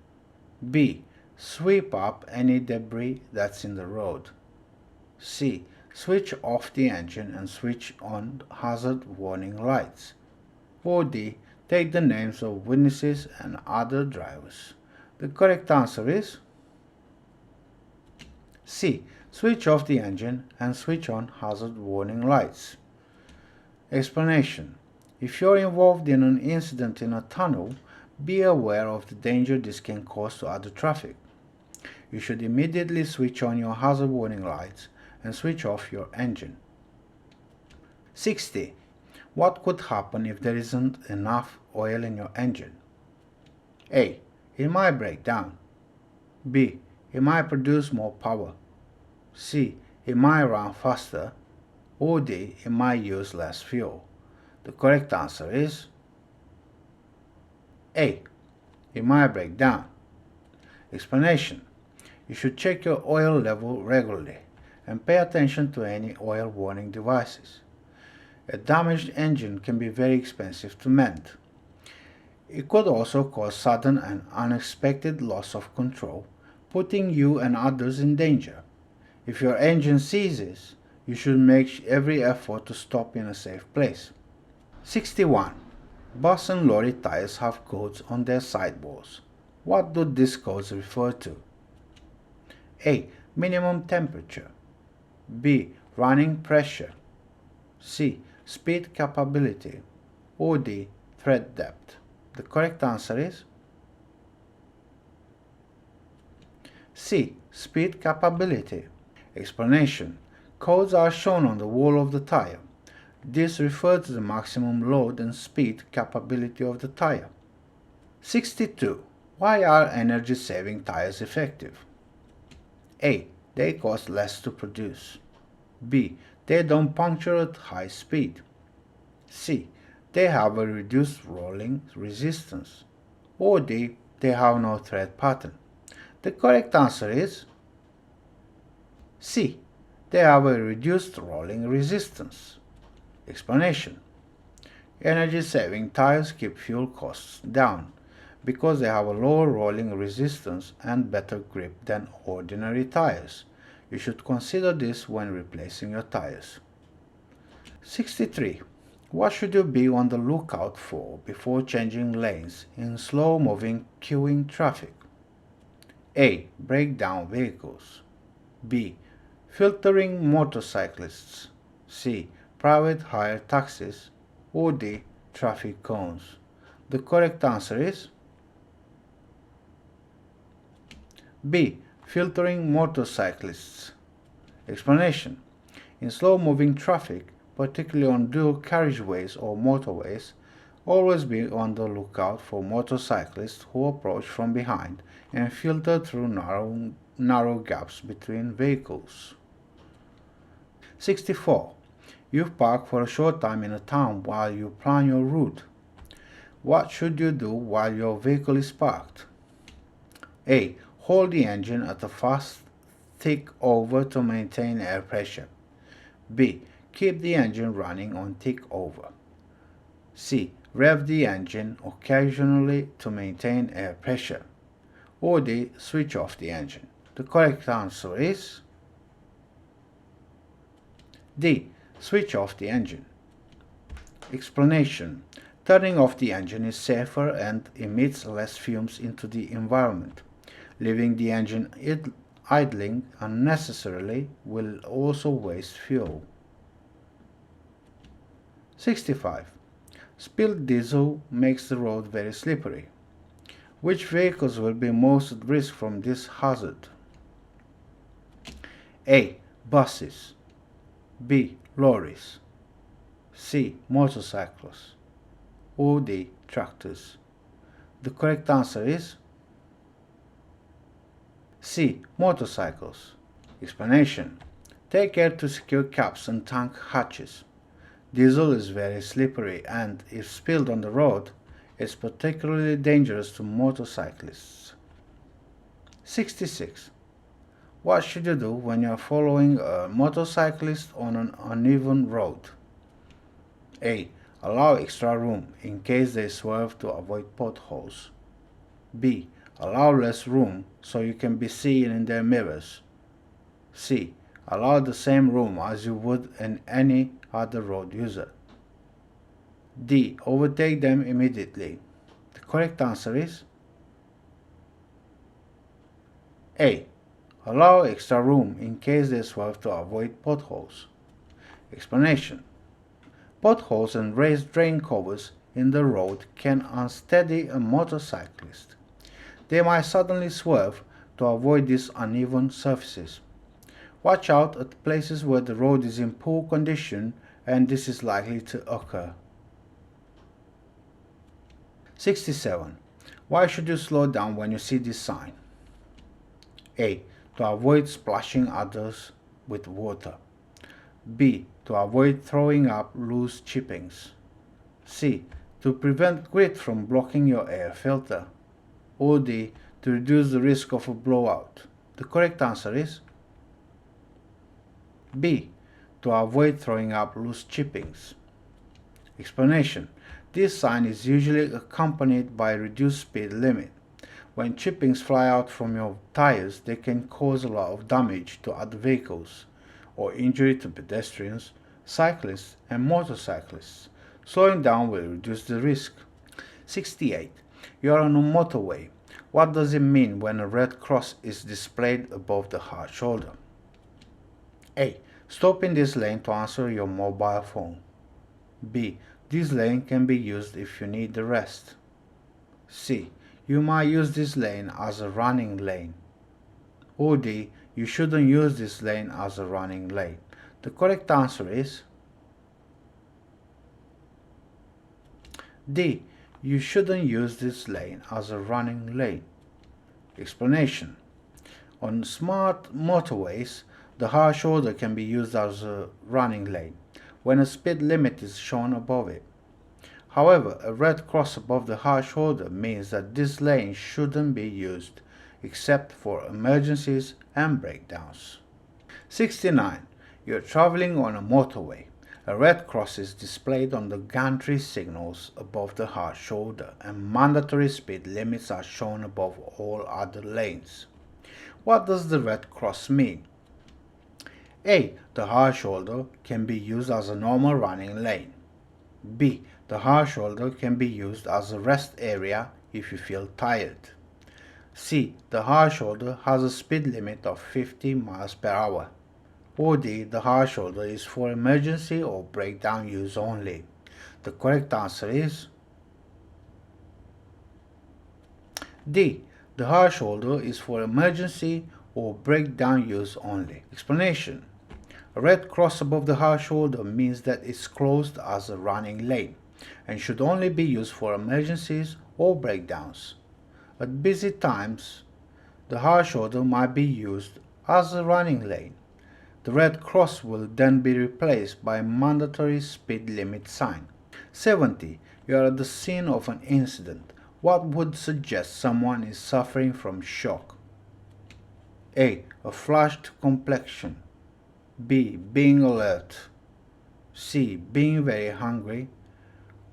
B. Sweep up any debris that's in the road. C. Switch off the engine and switch on hazard warning lights. Or D. Take the names of witnesses and other drivers. The correct answer is C. Switch off the engine and switch on hazard warning lights. Explanation. If you're involved in an incident in a tunnel, be aware of the danger this can cause to other traffic. You should immediately switch on your hazard warning lights and switch off your engine. 60. What could happen if there isn't enough oil in your engine? A. It might break down. B. It might produce more power. C. It might run faster. Or D. It might use less fuel. The correct answer is A. It might break down. Explanation. You should check your oil level regularly and pay attention to any oil warning devices. A damaged engine can be very expensive to mend. It could also cause sudden and unexpected loss of control, putting you and others in danger. If your engine seizes, you should make every effort to stop in a safe place. 61. Bus and lorry tires have codes on their sidewalls. What do these codes refer to? A. Minimum temperature. B. Running pressure. C. Speed capability. Or D. Tread depth. The correct answer is C. Speed capability. Explanation. Codes are shown on the wall of the tire. This refers to the maximum load and speed capability of the tire. 62. Why are energy-saving tires effective? A. They cost less to produce. B. They don't puncture at high speed. C. They have a reduced rolling resistance. Or D. They have no tread pattern. The correct answer is C. They have a reduced rolling resistance. Explanation. Energy-saving tires keep fuel costs down because they have a lower rolling resistance and better grip than ordinary tires. You should consider this when replacing your tires. 63. What should you be on the lookout for before changing lanes in slow-moving queuing traffic? A. Breakdown vehicles. B. Filtering motorcyclists. C. Private hire taxis. Or D. Traffic cones. The correct answer is B. Filtering motorcyclists. Explanation. In slow-moving traffic, particularly on dual carriageways or motorways, always be on the lookout for motorcyclists who approach from behind and filter through narrow gaps between vehicles. 64. You've parked for a short time in a town while you plan your route. What should you do while your vehicle is parked? A. Hold the engine at a fast tick over to maintain air pressure. B. Keep the engine running on tick over. C. Rev the engine occasionally to maintain air pressure. Or D. Switch off the engine. The correct answer is D. Switch off the engine. Explanation. Turning off the engine is safer and emits less fumes into the environment. Leaving the engine idling unnecessarily will also waste fuel. 65. Spilled diesel makes the road very slippery. Which vehicles will be most at risk from this hazard? A. Buses. B. Lorries. C. Motorcycles. Or D. Tractors. The correct answer is C. Motorcycles. Explanation. Take care to secure caps and tank hatches. Diesel is very slippery and, if spilled on the road, is particularly dangerous to motorcyclists. 66. What should you do when you are following a motorcyclist on an uneven road? A. Allow extra room in case they swerve to avoid potholes. B. Allow less room so you can be seen in their mirrors. C. Allow the same room as you would in any other road user. D. Overtake them immediately. The correct answer is A. Allow extra room in case they swerve to avoid potholes. Explanation. Potholes and raised drain covers in the road can unsteady a motorcyclist. They might suddenly swerve to avoid these uneven surfaces. Watch out at places where the road is in poor condition and this is likely to occur. 67. Why should you slow down when you see this sign? A. To avoid splashing others with water. B. To avoid throwing up loose chippings. C. To prevent grit from blocking your air filter. Or D. To reduce the risk of a blowout. The correct answer is B. To avoid throwing up loose chippings. Explanation. This sign is usually accompanied by a reduced speed limit. When chippings fly out from your tires, they can cause a lot of damage to other vehicles or injury to pedestrians, cyclists, and motorcyclists. Slowing down will reduce the risk. 68. You are on a motorway. What does it mean when a red cross is displayed above the hard shoulder? A. Stop in this lane to answer your mobile phone. B. This lane can be used if you need the rest. C. You might use this lane as a running lane. Or D. You shouldn't use this lane as a running lane. The correct answer is D. You shouldn't use this lane as a running lane. Explanation. On smart motorways, the hard shoulder can be used as a running lane when a speed limit is shown above it. However, a red cross above the hard shoulder means that this lane shouldn't be used except for emergencies and breakdowns. 69. You're traveling on a motorway. A red cross is displayed on the gantry signals above the hard shoulder and mandatory speed limits are shown above all other lanes. What does the red cross mean? A. The hard shoulder can be used as a normal running lane. B. The hard shoulder can be used as a rest area if you feel tired. C. The hard shoulder has a speed limit of 50 miles per hour. Or D. The hard shoulder is for emergency or breakdown use only. The correct answer is D. The hard shoulder is for emergency or breakdown use only. Explanation. A red cross above the hard shoulder means that it's closed as a running lane and should only be used for emergencies or breakdowns. At busy times, the hard shoulder might be used as a running lane. The red cross will then be replaced by a mandatory speed limit sign. 70. You are at the scene of an incident. What would suggest someone is suffering from shock? A. A flushed complexion. B. Being alert. C. Being very hungry.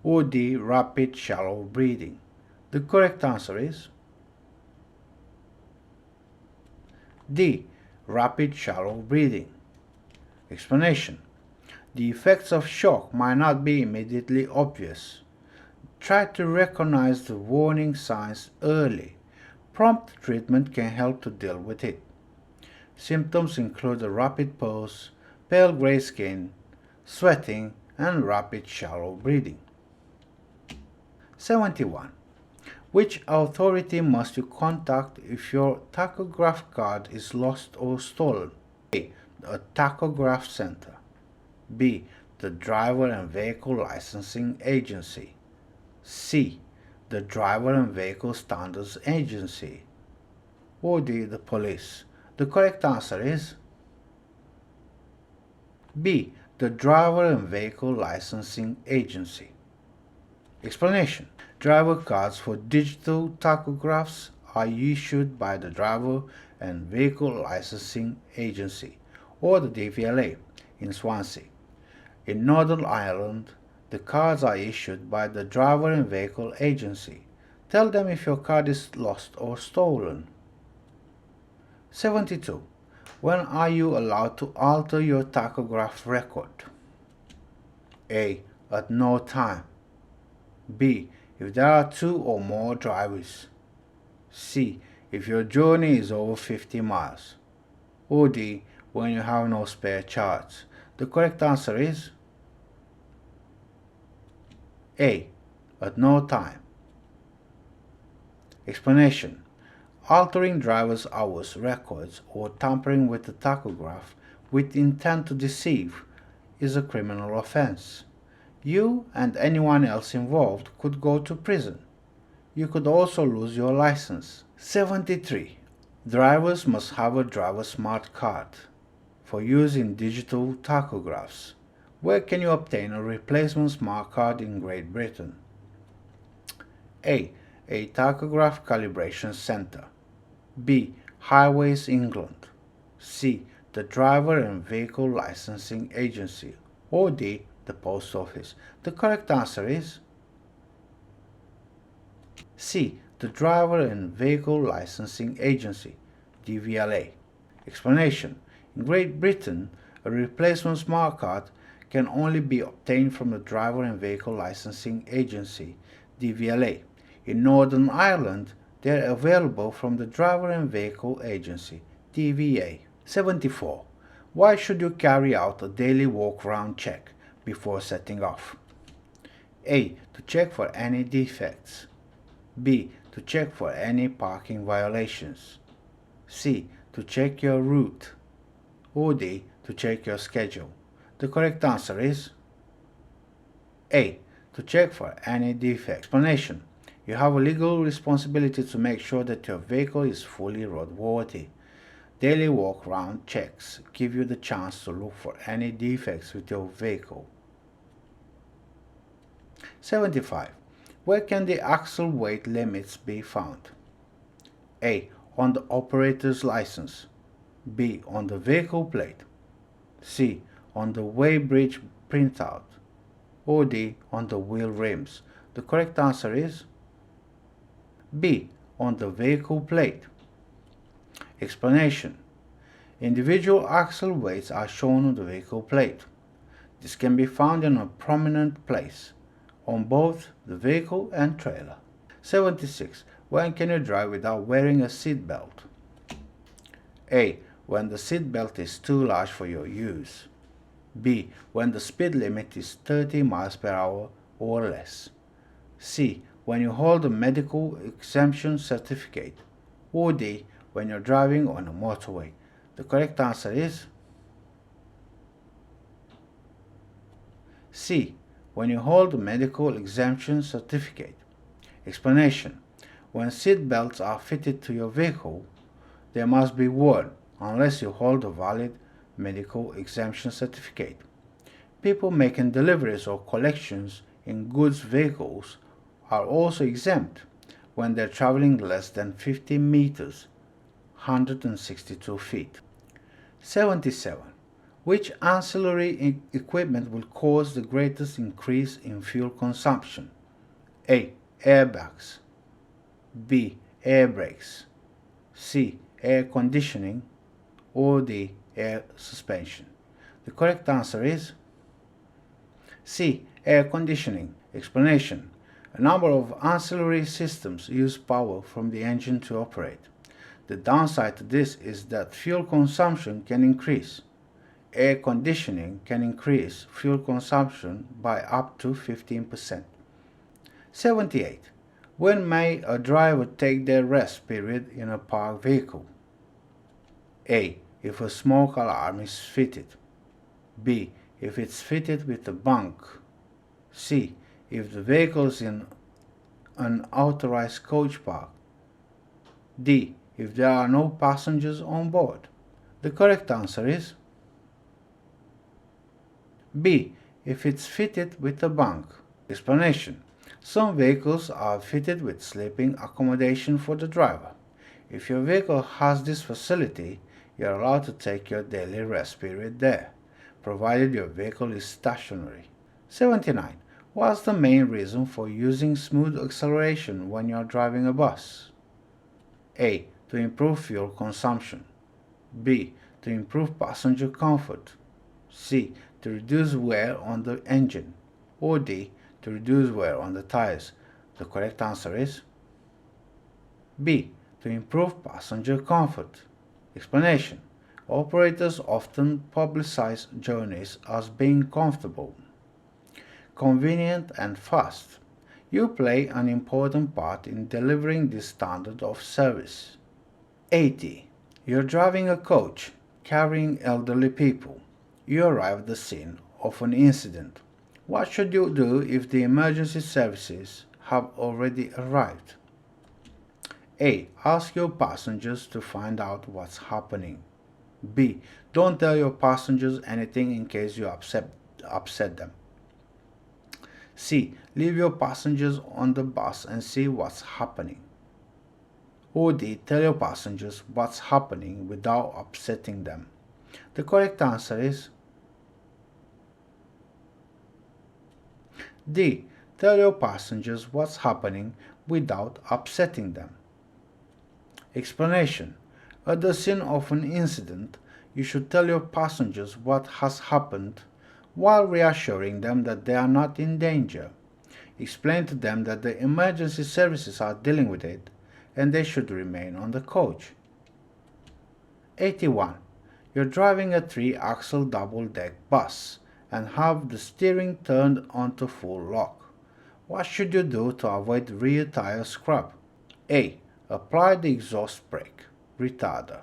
Or D. Rapid shallow breathing. The correct answer is D. Rapid shallow breathing. Explanation. The effects of shock might not be immediately obvious. Try to recognize the warning signs early. Prompt treatment can help to deal with it. Symptoms include a rapid pulse, pale gray skin, sweating, and rapid shallow breathing. 71. Which authority must you contact if your tachograph card is lost or stolen? A. A tachograph center. B. The driver and vehicle licensing agency. C. The driver and vehicle standards agency. Or D. The police. The correct answer is B. The driver and vehicle licensing agency. Explanation. Driver cards for digital tachographs are issued by the Driver and Vehicle Licensing Agency, or the DVLA, in Swansea. In Northern Ireland, the cards are issued by the Driver and Vehicle Agency. Tell them if your card is lost or stolen. 72. When are you allowed to alter your tachograph record? A. At no time. B. If there are 2 or more drivers. C. If your journey is over 50 miles. Or D. When you have no spare charge. The correct answer is A. At no time. Explanation. Altering driver's hours records or tampering with the tachograph with intent to deceive is a criminal offense. You and anyone else involved could go to prison. You could also lose your license. 73. Drivers must have a driver smart card for use in digital tachographs. Where can you obtain a replacement smart card in Great Britain? A. A tachograph calibration center. B. Highways England. C. The Driver and Vehicle Licensing Agency. Or D. The Post Office. The correct answer is C. The Driver and Vehicle Licensing Agency, DVLA. Explanation. In Great Britain, a replacement smart card can only be obtained from the Driver and Vehicle Licensing Agency, DVLA. In Northern Ireland, they are available from the Driver and Vehicle Agency, DVA. 74. Why should you carry out a daily walk-round check before setting off? A. To check for any defects. B. To check for any parking violations. C. To check your route. Or D. To check your schedule. The correct answer is A. To check for any defects. Explanation. You have a legal responsibility to make sure that your vehicle is fully roadworthy. Daily walk-round checks give you the chance to look for any defects with your vehicle. 75. Where can the axle weight limits be found? A. On the operator's license. B. On the vehicle plate. C. On the weighbridge printout. Or D. On the wheel rims. The correct answer is B. On the vehicle plate. Explanation. Individual axle weights are shown on the vehicle plate. This can be found in a prominent place on both the vehicle and trailer. 76. When can you drive without wearing a seat belt? A. When the seat belt is too large for your use. B. When the speed limit is 30 miles per hour or less. C. When you hold a medical exemption certificate. Or D. When you're driving on a motorway. The correct answer is C. When you hold a medical exemption certificate. Explanation. When seat belts are fitted to your vehicle, they must be worn unless you hold a valid medical exemption certificate. People making deliveries or collections in goods vehicles are also exempt when they're traveling less than 50 meters, 162 feet. 77. Which ancillary equipment will cause the greatest increase in fuel consumption? A. Airbags. B. Air brakes. C. Air conditioning. Or D. Air suspension. The correct answer is C. Air conditioning. Explanation. A number of ancillary systems use power from the engine to operate. The downside to this is that fuel consumption can increase. Air conditioning can increase fuel consumption by up to 15%. 78. When may a driver take their rest period in a parked vehicle? A. If a smoke alarm is fitted. B. If it's fitted with a bunk. C. If the vehicle is in an authorized coach park. D. If there are no passengers on board. The correct answer is B. If it's fitted with a bunk. Explanation. Some vehicles are fitted with sleeping accommodation for the driver. If your vehicle has this facility, you are allowed to take your daily rest period there, provided your vehicle is stationary. 79. What's the main reason for using smooth acceleration when you are driving a bus? A. To improve fuel consumption. B. To improve passenger comfort. C. To reduce wear on the engine. Or D. To reduce wear on the tires. The correct answer is B. To improve passenger comfort. Explanation. Operators often publicize journeys as being comfortable, convenient, and fast. You play an important part in delivering this standard of service. 80. You're driving a coach carrying elderly people. You arrive at the scene of an incident. What should you do if the emergency services have already arrived? A. Ask your passengers to find out what's happening. B. Don't tell your passengers anything in case you upset them. C. Leave your passengers on the bus and see what's happening. Or D. Tell your passengers what's happening without upsetting them. The correct answer is D. Tell your passengers what's happening without upsetting them. Explanation. At the scene of an incident, you should tell your passengers what has happened while reassuring them that they are not in danger. Explain to them that the emergency services are dealing with it and they should remain on the coach. 81. You're driving a 3-axle double-deck bus and have the steering turned onto full lock. What should you do to avoid rear tire scrub? A. Apply the exhaust brake retarder.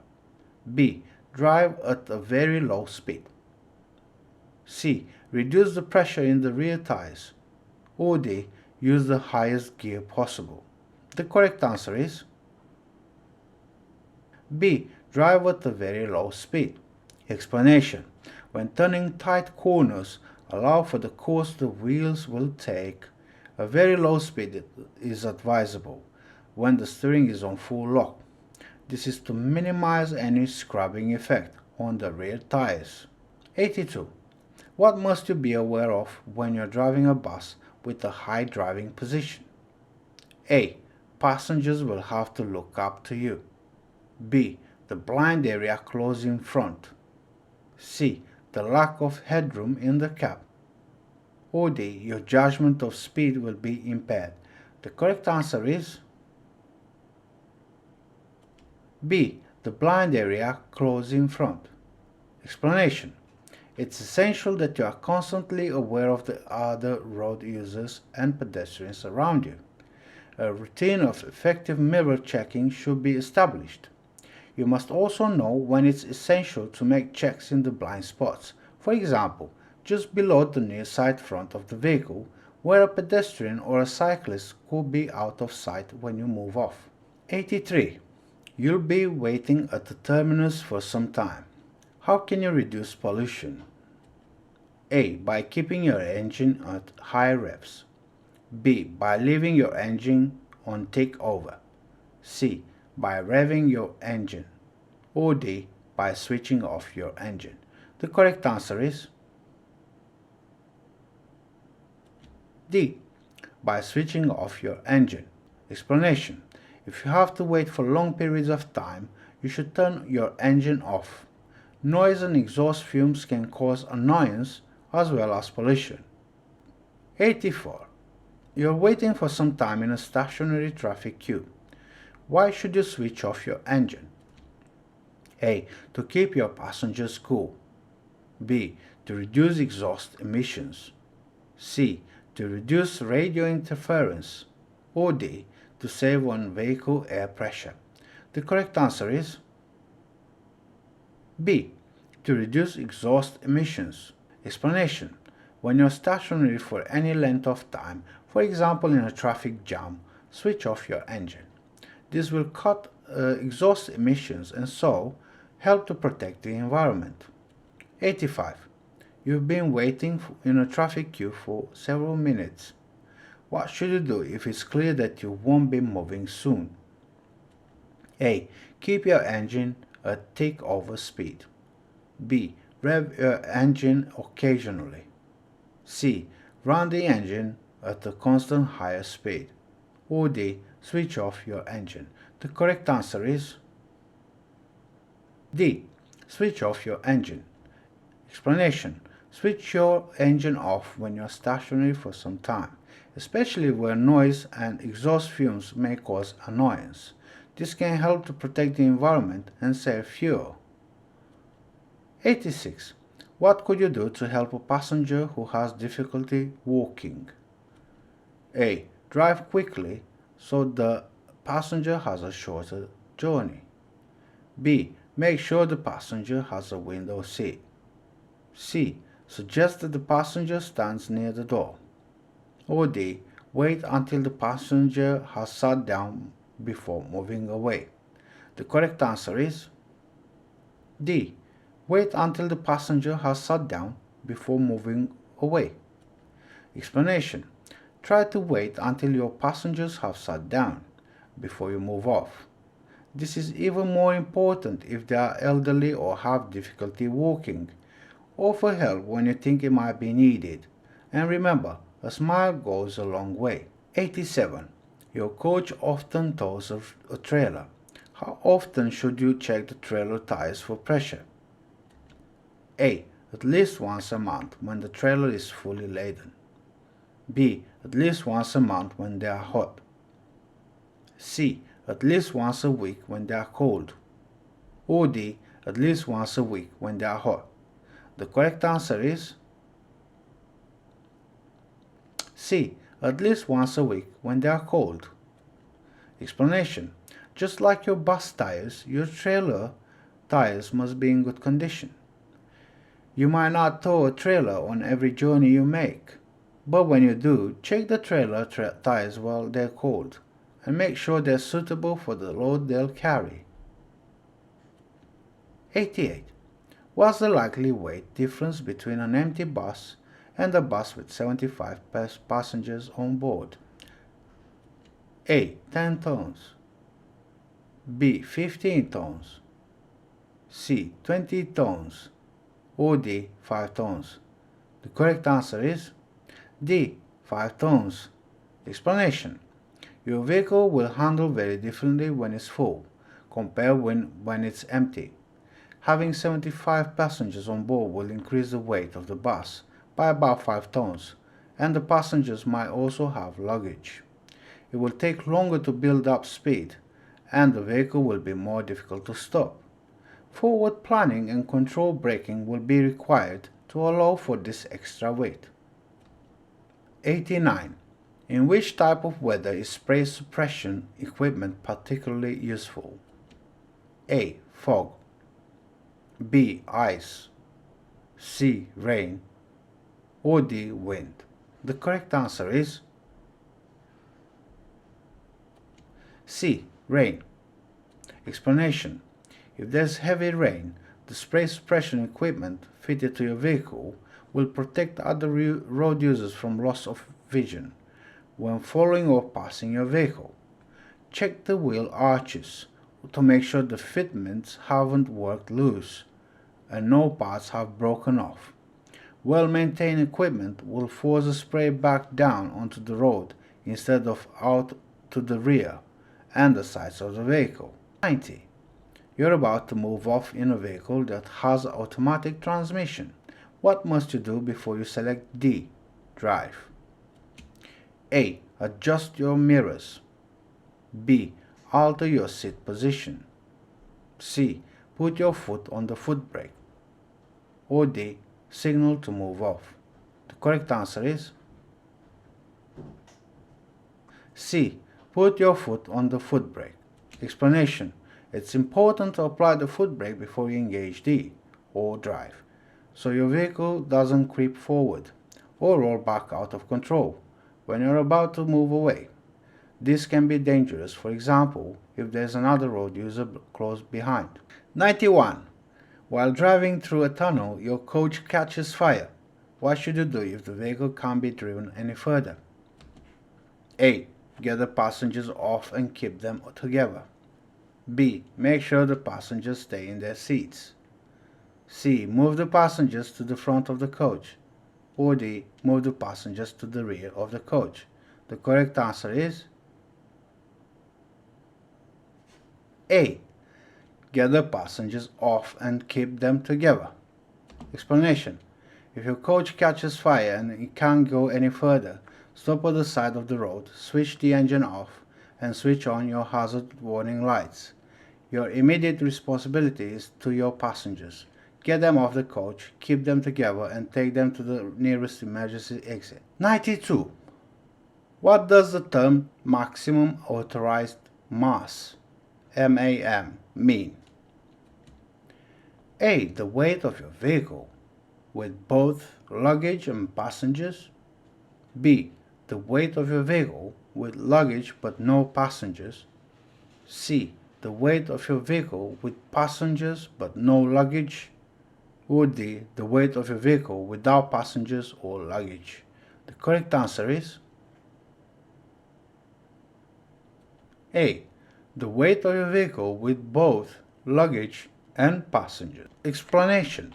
B. Drive at a very low speed. C. Reduce the pressure in the rear tires. Or D. Use the highest gear possible. The correct answer is B. Drive at a very low speed. Explanation. When turning tight corners, allow for the course the wheels will take. A very low speed is advisable when the steering is on full lock. This is to minimize any scrubbing effect on the rear tires. 82. What must you be aware of when you're driving a bus with a high driving position? A. Passengers will have to look up to you. B. The blind area close in front. C. The lack of headroom in the cab. Or D. Your judgment of speed will be impaired. The correct answer is B. The blind area close in front. Explanation. It's essential that you are constantly aware of the other road users and pedestrians around you. A routine of effective mirror checking should be established. You must also know when it's essential to make checks in the blind spots, for example, just below the near side front of the vehicle, where a pedestrian or a cyclist could be out of sight when you move off. 83. You'll be waiting at the terminus for some time. How can you reduce pollution? A. By keeping your engine at high revs. B. By leaving your engine on tick over. C. By revving your engine. Or D. By switching off your engine. The correct answer is D. By switching off your engine. Explanation. If you have to wait for long periods of time, you should turn your engine off. Noise and exhaust fumes can cause annoyance as well as pollution. 84. You're waiting for some time in a stationary traffic queue. Why should you switch off your engine? A. To keep your passengers cool. B. To reduce exhaust emissions. C. To reduce radio interference. Or D. To save on vehicle air pressure. The correct answer is B. To reduce exhaust emissions. Explanation. When you're stationary for any length of time, for example in a traffic jam, switch off your engine. This will cut exhaust emissions and so help to protect the environment. 85. You've been waiting in a traffic queue for several minutes. What should you do if it's clear that you won't be moving soon? A. Keep your engine at takeover speed. B. Rev your engine occasionally. C. Run the engine at a constant higher speed. Or D. Switch off your engine. The correct answer is D. Switch off your engine. Explanation. Switch your engine off when you are stationary for some time, especially where noise and exhaust fumes may cause annoyance. This can help to protect the environment and save fuel. 86. What could you do to help a passenger who has difficulty walking? A. Drive quickly so the passenger has a shorter journey. B. Make sure the passenger has a window seat. C. Suggest that the passenger stands near the door. Or D. Wait until the passenger has sat down before moving away. The correct answer is D. Wait until the passenger has sat down before moving away. Explanation. Try to wait until your passengers have sat down before you move off. This is even more important if they are elderly or have difficulty walking. Offer help when you think it might be needed. And remember, a smile goes a long way. 87. Your coach often tows a trailer. How often should you check the trailer tires for pressure? A. At least once a month when the trailer is fully laden. B. At least once a month when they are hot. C. At least once a week when they are cold. Or D. At least once a week when they are hot. The correct answer is C. At least once a week when they are cold. Explanation. Just like your bus tires, your trailer tires must be in good condition. You might not tow a trailer on every journey you make, but when you do, check the trailer tires while they're cold and make sure they're suitable for the load they'll carry. 88. What's the likely weight difference between an empty bus and a bus with 75 passengers on board? A. 10 tons. B. 15 tons. C. 20 tons. Or D. 5 tons. The correct answer is D. 5 tons. Explanation. Your vehicle will handle very differently when it's full, compared when it's empty. Having 75 passengers on board will increase the weight of the bus by about 5 tons, and the passengers might also have luggage. It will take longer to build up speed, and the vehicle will be more difficult to stop. Forward planning and controlled braking will be required to allow for this extra weight. 89. In which type of weather is spray suppression equipment particularly useful? A. Fog. B. Ice. C. Rain. Or D. Wind. The correct answer is C. Rain. Explanation. If there's heavy rain, the spray suppression equipment fitted to your vehicle will protect other road users from loss of vision when following or passing your vehicle. Check the wheel arches to make sure the fitments haven't worked loose and no parts have broken off. Well-maintained equipment will force the spray back down onto the road instead of out to the rear and the sides of the vehicle. 90. You're about to move off in a vehicle that has automatic transmission. What must you do before you select D. Drive? A. Adjust your mirrors. B. Alter your seat position. C. Put your foot on the foot brake. Or D. Signal to move off. The correct answer is C. Put your foot on the foot brake. Explanation. It's important to apply the foot brake before you engage D or drive, so your vehicle doesn't creep forward or roll back out of control when you're about to move away. This can be dangerous, for example, if there's another road user close behind. 91. While driving through a tunnel, your coach catches fire. What should you do if the vehicle can't be driven any further? A. Get the passengers off and keep them together. B. Make sure the passengers stay in their seats. C. Move the passengers to the front of the coach. Or D. Move the passengers to the rear of the coach. The correct answer is A. Get the passengers off and keep them together. Explanation. If your coach catches fire and it can't go any further, stop at the side of the road, switch the engine off, and switch on your hazard warning lights. Your immediate responsibility is to your passengers. Get them off the coach, keep them together, and take them to the nearest emergency exit. 92. What does the term maximum authorized mass, MAM, mean? A. The weight of your vehicle with both luggage and passengers. B. The weight of your vehicle with luggage but no passengers. C. The weight of your vehicle with passengers but no luggage. Or D. The weight of your vehicle without passengers or luggage. The correct answer is A. The weight of your vehicle with both luggage and passengers. Explanation.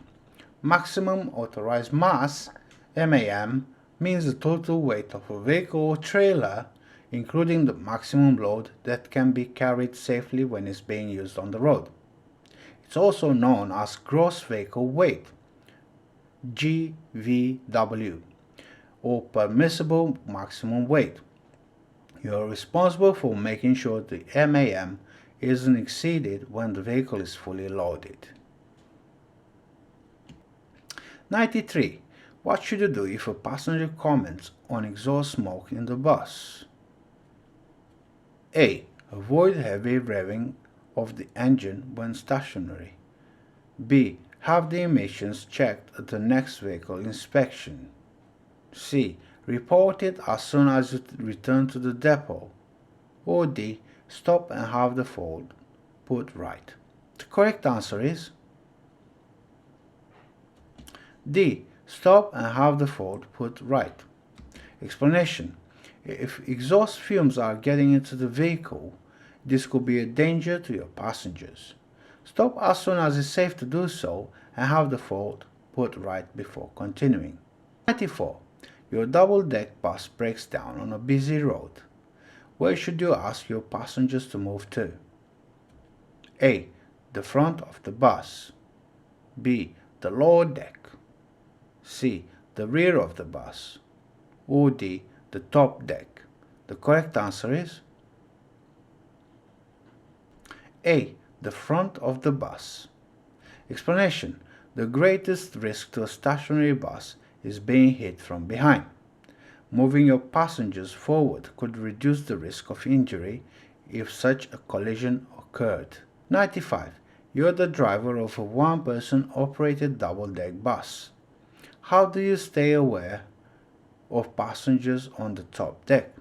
Maximum authorized mass, MAM, means the total weight of a vehicle or trailer, including the maximum load that can be carried safely when it's being used on the road. It's also known as gross vehicle weight, GVW, or permissible maximum weight. You are responsible for making sure the MAM isn't exceeded when the vehicle is fully loaded. 93. What should you do if a passenger comments on exhaust smoke in the bus? A. Avoid heavy revving of the engine when stationary. B. Have the emissions checked at the next vehicle inspection. C. Report it as soon as you return to the depot. Or D. Stop and have the fault put right. The correct answer is D. Stop and have the fault put right. Explanation. If exhaust fumes are getting into the vehicle, this could be a danger to your passengers. Stop as soon as it's safe to do so and have the fault put right before continuing. 94. Your double-deck bus breaks down on a busy road. Where should you ask your passengers to move to? A. The front of the bus. B. The lower deck. C. The rear of the bus. Or D. The top deck. The correct answer is A. The front of the bus. Explanation. The greatest risk to a stationary bus is being hit from behind. Moving your passengers forward could reduce the risk of injury if such a collision occurred. 95. You're the driver of a one-person operated double-deck bus. How do you stay aware of passengers on the top deck?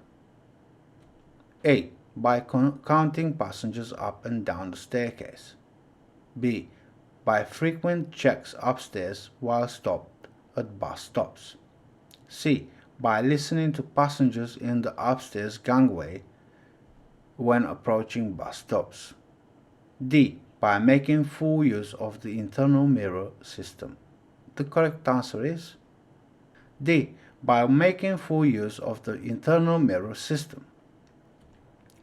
A. By counting passengers up and down the staircase. B. By frequent checks upstairs while stopped at bus stops. C. By listening to passengers in the upstairs gangway when approaching bus stops. D. By making full use of the internal mirror system. The correct answer is D. By making full use of the internal mirror system.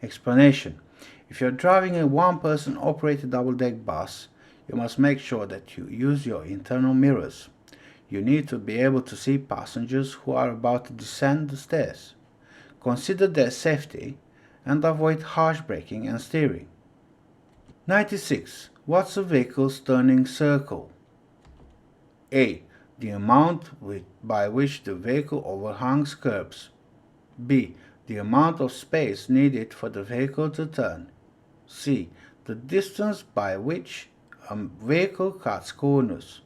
Explanation. If you're driving a one-person operated double-deck bus, you must make sure that you use your internal mirrors. You need to be able to see passengers who are about to descend the stairs. consider their safety, and avoid harsh braking and steering. 96. What's a vehicle's turning circle? A. The amount by which the vehicle overhangs curbs. B. The amount of space needed for the vehicle to turn. C. The distance by which a vehicle cuts corners.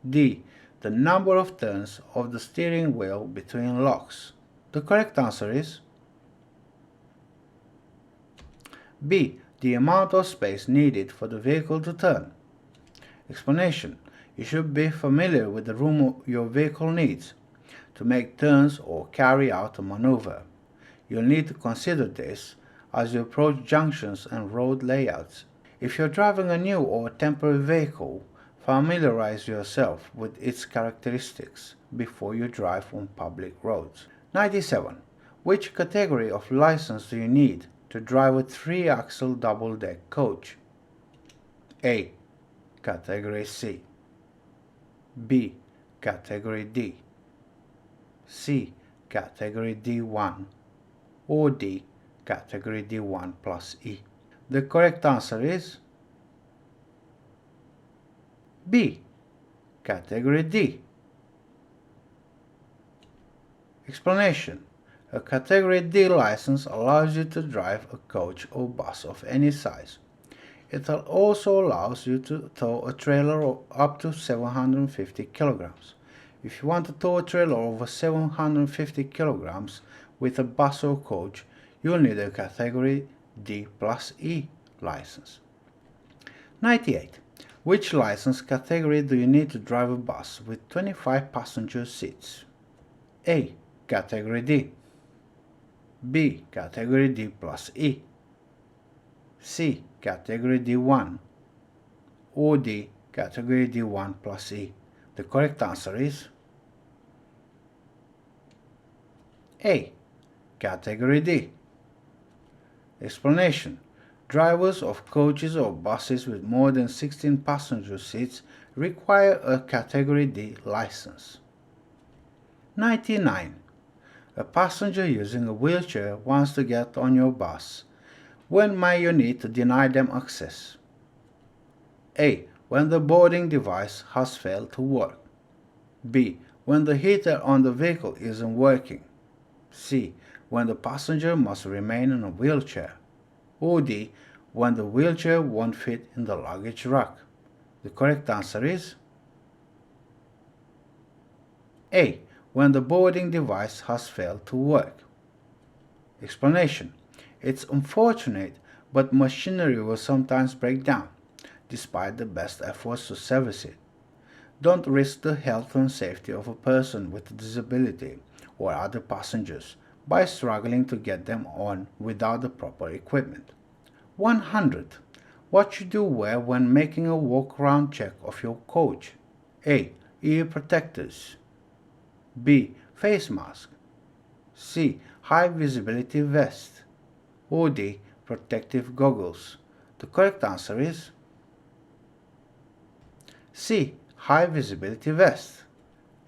D. The number of turns of the steering wheel between locks. The correct answer is B. The amount of space needed for the vehicle to turn. Explanation. You should be familiar with the room your vehicle needs to make turns or carry out a maneuver. You'll need to consider this as you approach junctions and road layouts. If you're driving a new or temporary vehicle, familiarize yourself with its characteristics before you drive on public roads. 97. Which category of license do you need to drive a 3-axle double-deck coach? A. Category C. B. Category D. C. Category D1. Or D. Category D1 plus E. The correct answer is B. Category D. Explanation. A Category D license allows you to drive a coach or bus of any size. It also allows you to tow a trailer up to 750 kilograms. If you want to tow a trailer over 750 kilograms with a bus or coach, you'll need a Category D plus E license. 98. Which license category do you need to drive a bus with 25 passenger seats? A. Category D. B. Category D plus E. C. Category D1. Or D. Category D1 plus E. The correct answer is A. Category D. Explanation. Drivers of coaches or buses with more than 16 passenger seats require a Category D license. 99. A passenger using a wheelchair wants to get on your bus. When may you need to deny them access? A. When the boarding device has failed to work. B. When the heater on the vehicle isn't working. C. When the passenger must remain in a wheelchair. Or D. When the wheelchair won't fit in the luggage rack. The correct answer is A. When the boarding device has failed to work. Explanation. It's unfortunate, but machinery will sometimes break down, despite the best efforts to service it. Don't risk the health and safety of a person with a disability or other passengers by struggling to get them on without the proper equipment. 100. What should you wear when making a walk-around check of your coach? A. Ear protectors. B. Face mask. C. High visibility vest. Or D. Protective goggles. The correct answer is C. High visibility vest.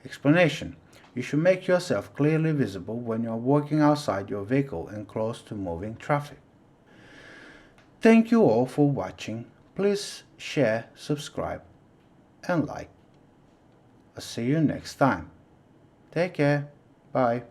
Explanation. You should make yourself clearly visible when you are walking outside your vehicle and close to moving traffic. Thank you all for watching. Please share, subscribe, and like. I'll see you next time. Take care. Bye.